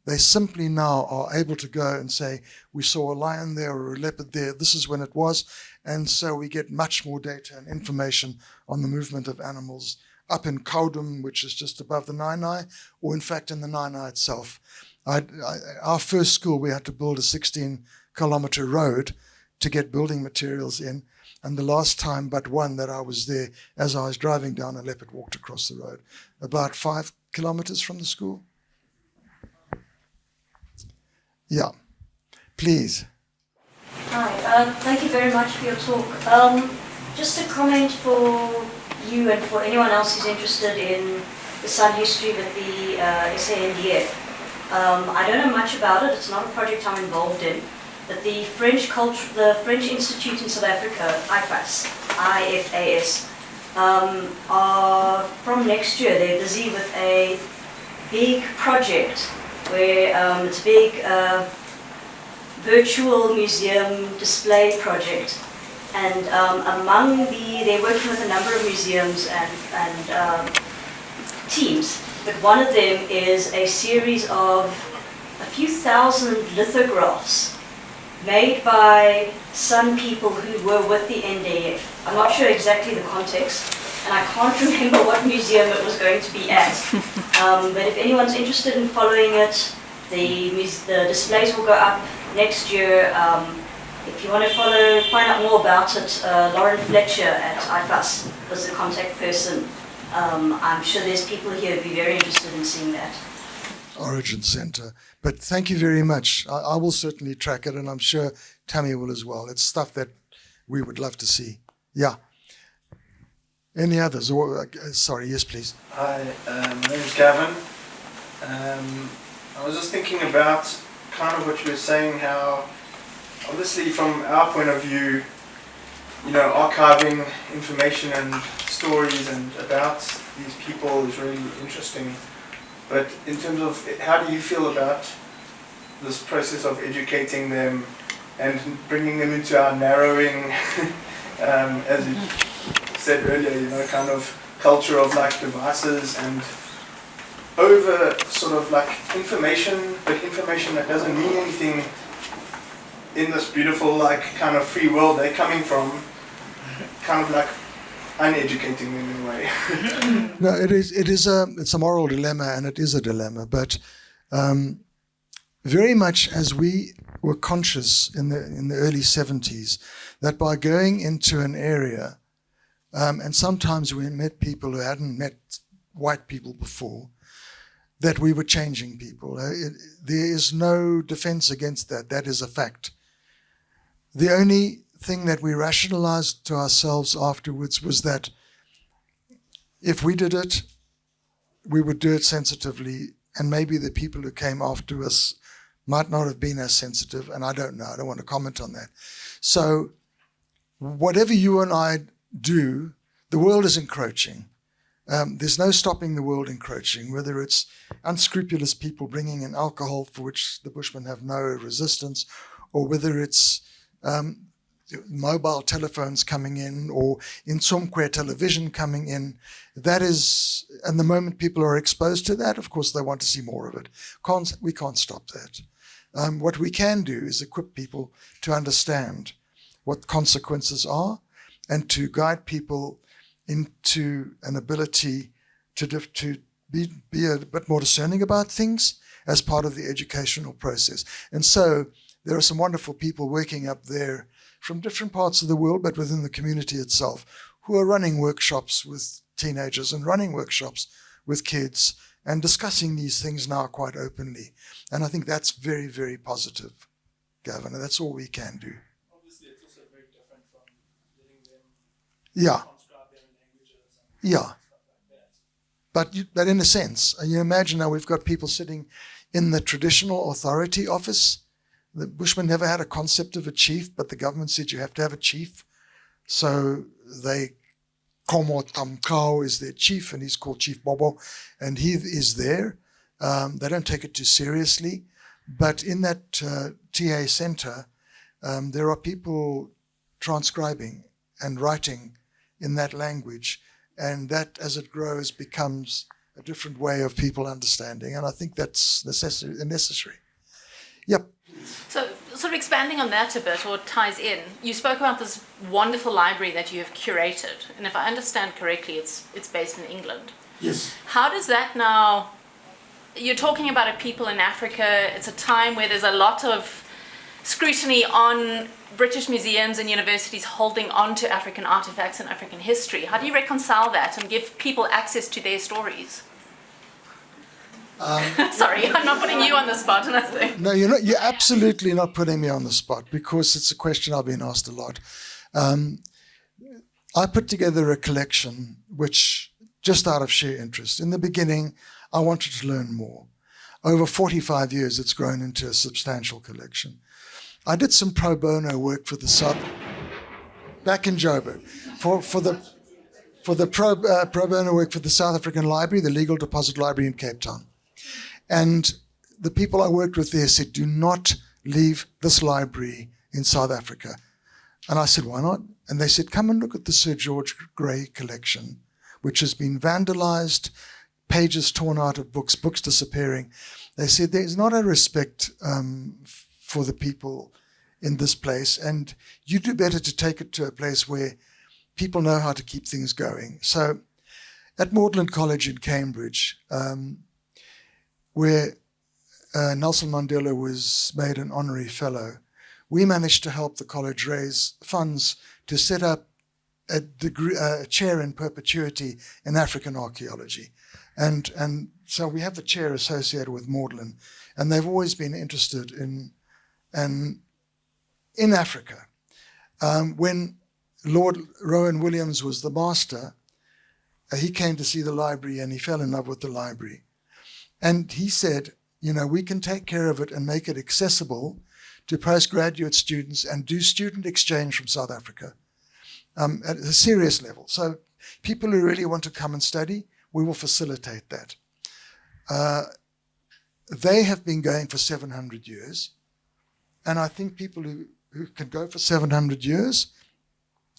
they simply now are able to go and say, we saw a lion there or a leopard there, this is when it was. And so we get much more data and information on the movement of animals up in Kaudum, which is just above the Nainai, or in fact in the Nainai itself. Our first school, we had to build a 16-kilometer road to get building materials in. And the last time but one that I was there, as I was driving down, a leopard walked across the road, about 5 kilometers from the school. Yeah, please. Hi, thank you very much for your talk. Just a comment for you and for anyone else who's interested in the Sun history with the SANDF. I don't know much about it, it's not a project I'm involved in, but the French Institute in South Africa, IFAS, are from next year, they're busy with a big project where it's a big virtual museum display project. And they're working with a number of museums and teams, but one of them is a series of a few thousand lithographs made by some people who were with the NDF. I'm not sure exactly the context, and I can't remember what museum it was going to be at. But if anyone's interested in following it, the displays will go up next year. If you want to find out more about it, Lauren Fletcher at IFAS was the contact person. I'm sure there's people here who'd be very interested in seeing that. Origins Centre. But thank you very much. I will certainly track it, and I'm sure Tammy will as well. It's stuff that we would love to see. Yeah. Any others? Sorry, yes, please. Hi, my name is Gavin. I was just thinking about kind of what you were saying, how obviously from our point of view, you know, archiving information and stories and about these people is really interesting. But in terms of how do you feel about this process of educating them and bringing them into our narrowing, as you said earlier, you know, kind of culture of like devices and over sort of like information, but information that doesn't mean anything in this beautiful like kind of free world they're coming from, kind of like uneducating them in a way. No, it's a moral dilemma, and it is a dilemma, but very much as we were conscious in the early 70s that by going into an area, and sometimes we met people who hadn't met white people before, that we were changing people. There is no defense against that. That is a fact. The only thing that we rationalized to ourselves afterwards was that if we did it, we would do it sensitively, and maybe the people who came after us might not have been as sensitive, and I don't know. I don't want to comment on that. So whatever you and I do, the world is encroaching. There's no stopping the world encroaching, whether it's unscrupulous people bringing in alcohol for which the Bushmen have no resistance, or whether it's mobile telephones coming in, or Insomquare television coming in. That is, and the moment people are exposed to that, of course, they want to see more of it. We can't stop that. What we can do is equip people to understand what consequences are and to guide people into an ability to be a bit more discerning about things as part of the educational process. And so there are some wonderful people working up there from different parts of the world, but within the community itself, who are running workshops with teenagers and running workshops with kids and discussing these things now quite openly. And I think that's very, very positive, Gavin, and that's all we can do. Obviously, it's also very different from letting them transcribe their languages and stuff like that. But in a sense, you imagine now we've got people sitting in the traditional authority office. The Bushmen never had a concept of a chief, but the government said you have to have a chief. So Komo Tamkau is their chief, and he's called Chief Bobo, and he is there. They don't take it too seriously. But in that TA center, there are people transcribing and writing in that language, and that, as it grows, becomes a different way of people understanding. And I think that's necessary. Yep. So sort of expanding on that a bit, or it ties in, you spoke about this wonderful library that you have curated, and if I understand correctly, it's based in England. Yes. How does that now, you're talking about a people in Africa, it's a time where there's a lot of scrutiny on British museums and universities holding on to African artifacts and African history. How do you reconcile that and give people access to their stories? Sorry, I'm not putting you on the spot. No, you're not. You're absolutely not putting me on the spot, because it's a question I've been asked a lot. I put together a collection which, just out of sheer interest. In the beginning, I wanted to learn more. Over 45 years, it's grown into a substantial collection. I did some pro bono work for the back in Joburg, for the pro bono work for the South African Library, the Legal Deposit Library in Cape Town. And the people I worked with there said, do not leave this library in South Africa. And I said, why not? And they said, come and look at the Sir George Grey collection, which has been vandalized, pages torn out of books disappearing. They said, there's not a respect for the people in this place, and you do better to take it to a place where people know how to keep things going. So at Magdalen College in Cambridge, where Nelson Mandela was made an honorary fellow, we managed to help the college raise funds to set up a chair in perpetuity in African archaeology. And so we have the chair associated with Magdalen, and they've always been interested in Africa. When Lord Rowan Williams was the master, he came to see the library and he fell in love with the library. And he said, we can take care of it and make it accessible to postgraduate students and do student exchange from South Africa at a serious level. So people who really want to come and study, we will facilitate that. They have been going for 700 years. And I think people who can go for 700 years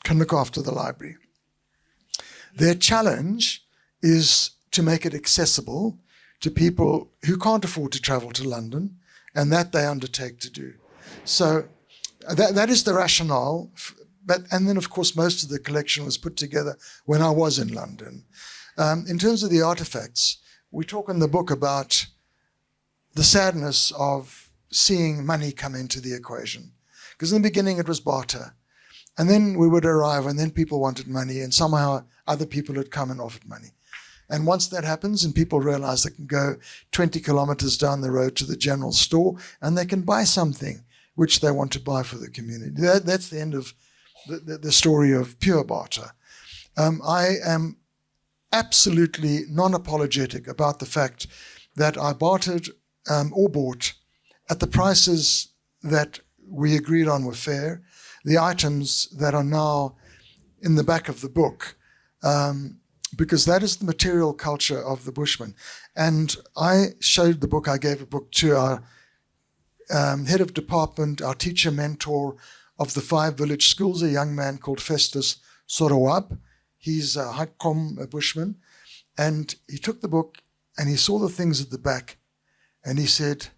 can look after the library. Their challenge is to make it accessible to people who can't afford to travel to London, and that they undertake to do. So that is the rationale. And then, of course, most of the collection was put together when I was in London. In terms of the artifacts, we talk in the book about the sadness of seeing money come into the equation. Because in the beginning it was barter. And then we would arrive and then people wanted money, and somehow other people had come and offered money. And once that happens and people realize they can go 20 kilometers down the road to the general store and they can buy something which they want to buy for the community. That's the end of the story of pure barter. I am absolutely non-apologetic about the fact that I bartered or bought at the prices that we agreed on were fair. the items that are now in the back of the book, because that is the material culture of the Bushmen. And I showed the book, I gave a book to our head of department, our teacher mentor of the 5 village schools, a young man called Festus Sorowab. He's a Hakom, a Bushman. And he took the book and he saw the things at the back and he said,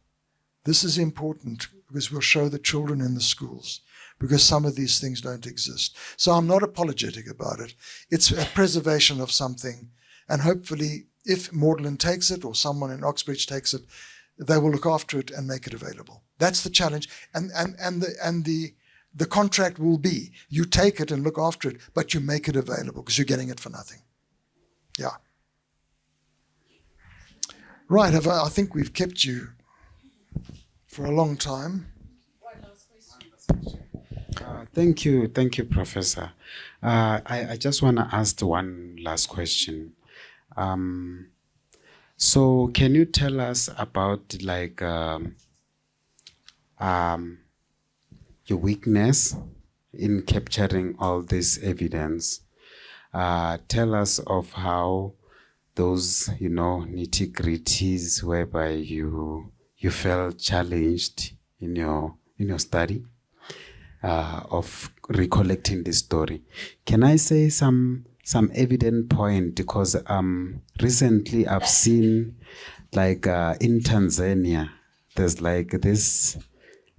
this is important because we'll show the children in the schools, because some of these things don't exist. So I'm not apologetic about it. It's a preservation of something. And hopefully, if Magdalen takes it or someone in Oxbridge takes it, they will look after it and make it available. That's the challenge. And the contract will be, you take it and look after it, but you make it available because you're getting it for nothing. Yeah. Right, I think we've kept you for a long time. Thank you, Professor. I just want to ask one last question. So, can you tell us about your weakness in capturing all this evidence? Tell us of how those, nitty-gritties whereby you felt challenged in your study of recollecting this story. Can I say some evident point? Because recently I've seen in Tanzania, there's this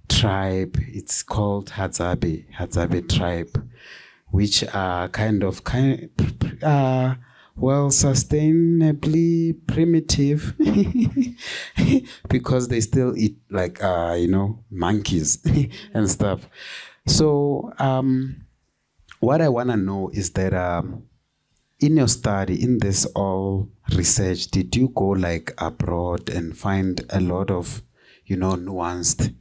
tribe, it's called Hadzabe tribe, which are sustainably primitive because they still eat monkeys and stuff. So what I want to know is that in your study, in this all research, did you go abroad and find a lot of nuanced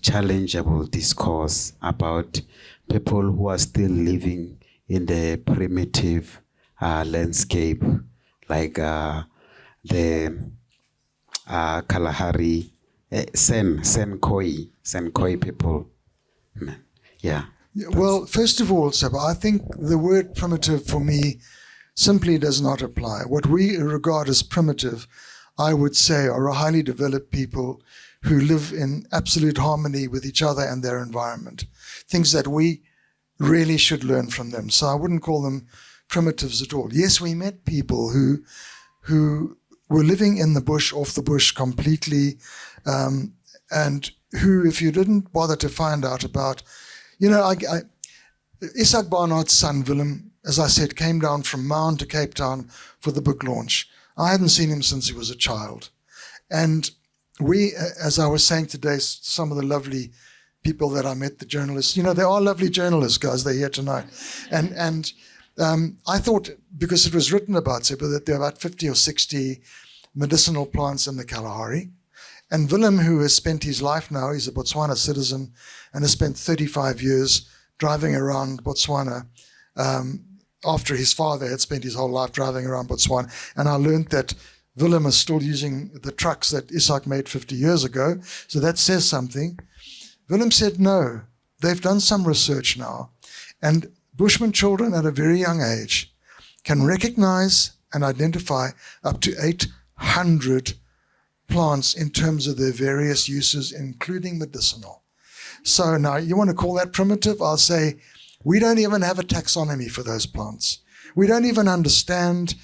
challengeable discourse about people who are still living in the primitive landscape, the Kalahari Senkoi people? Yeah. Well, first of all, Seba, I think the word primitive for me simply does not apply. What we regard as primitive, I would say, are a highly developed people who live in absolute harmony with each other and their environment. Things that we really should learn from them. So I wouldn't call them primitives at all. Yes, we met people who were living in the bush, off the bush completely, and who, if you didn't bother to find out about, Isak Barnard's son, Willem, as I said, came down from Maun to Cape Town for the book launch. I hadn't seen him since he was a child. And we, as I was saying today, some of the lovely people that I met, the journalists, they are lovely journalists, guys, they're here tonight. And I thought, because it was written about Seba, that there are about 50 or 60 medicinal plants in the Kalahari. And Willem, who has spent his life now, he's a Botswana citizen, and has spent 35 years driving around Botswana after his father had spent his whole life driving around Botswana. And I learned that Willem is still using the trucks that Isak made 50 years ago. So that says something. Willem said, no, they've done some research now. And Bushman children at a very young age can recognize and identify up to 800 plants in terms of their various uses, including medicinal. So now you want to call that primitive? I'll say we don't even have a taxonomy for those plants. We don't even understand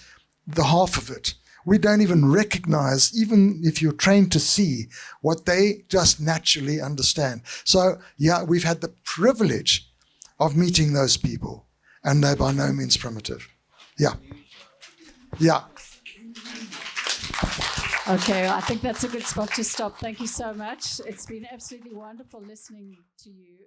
the half of it. We don't even recognize, even if you're trained to see, what they just naturally understand. So yeah, we've had the privilege of meeting those people, and they're by no means primitive. Yeah. Yeah. Okay, I think that's a good spot to stop. Thank you so much. It's been absolutely wonderful listening to you.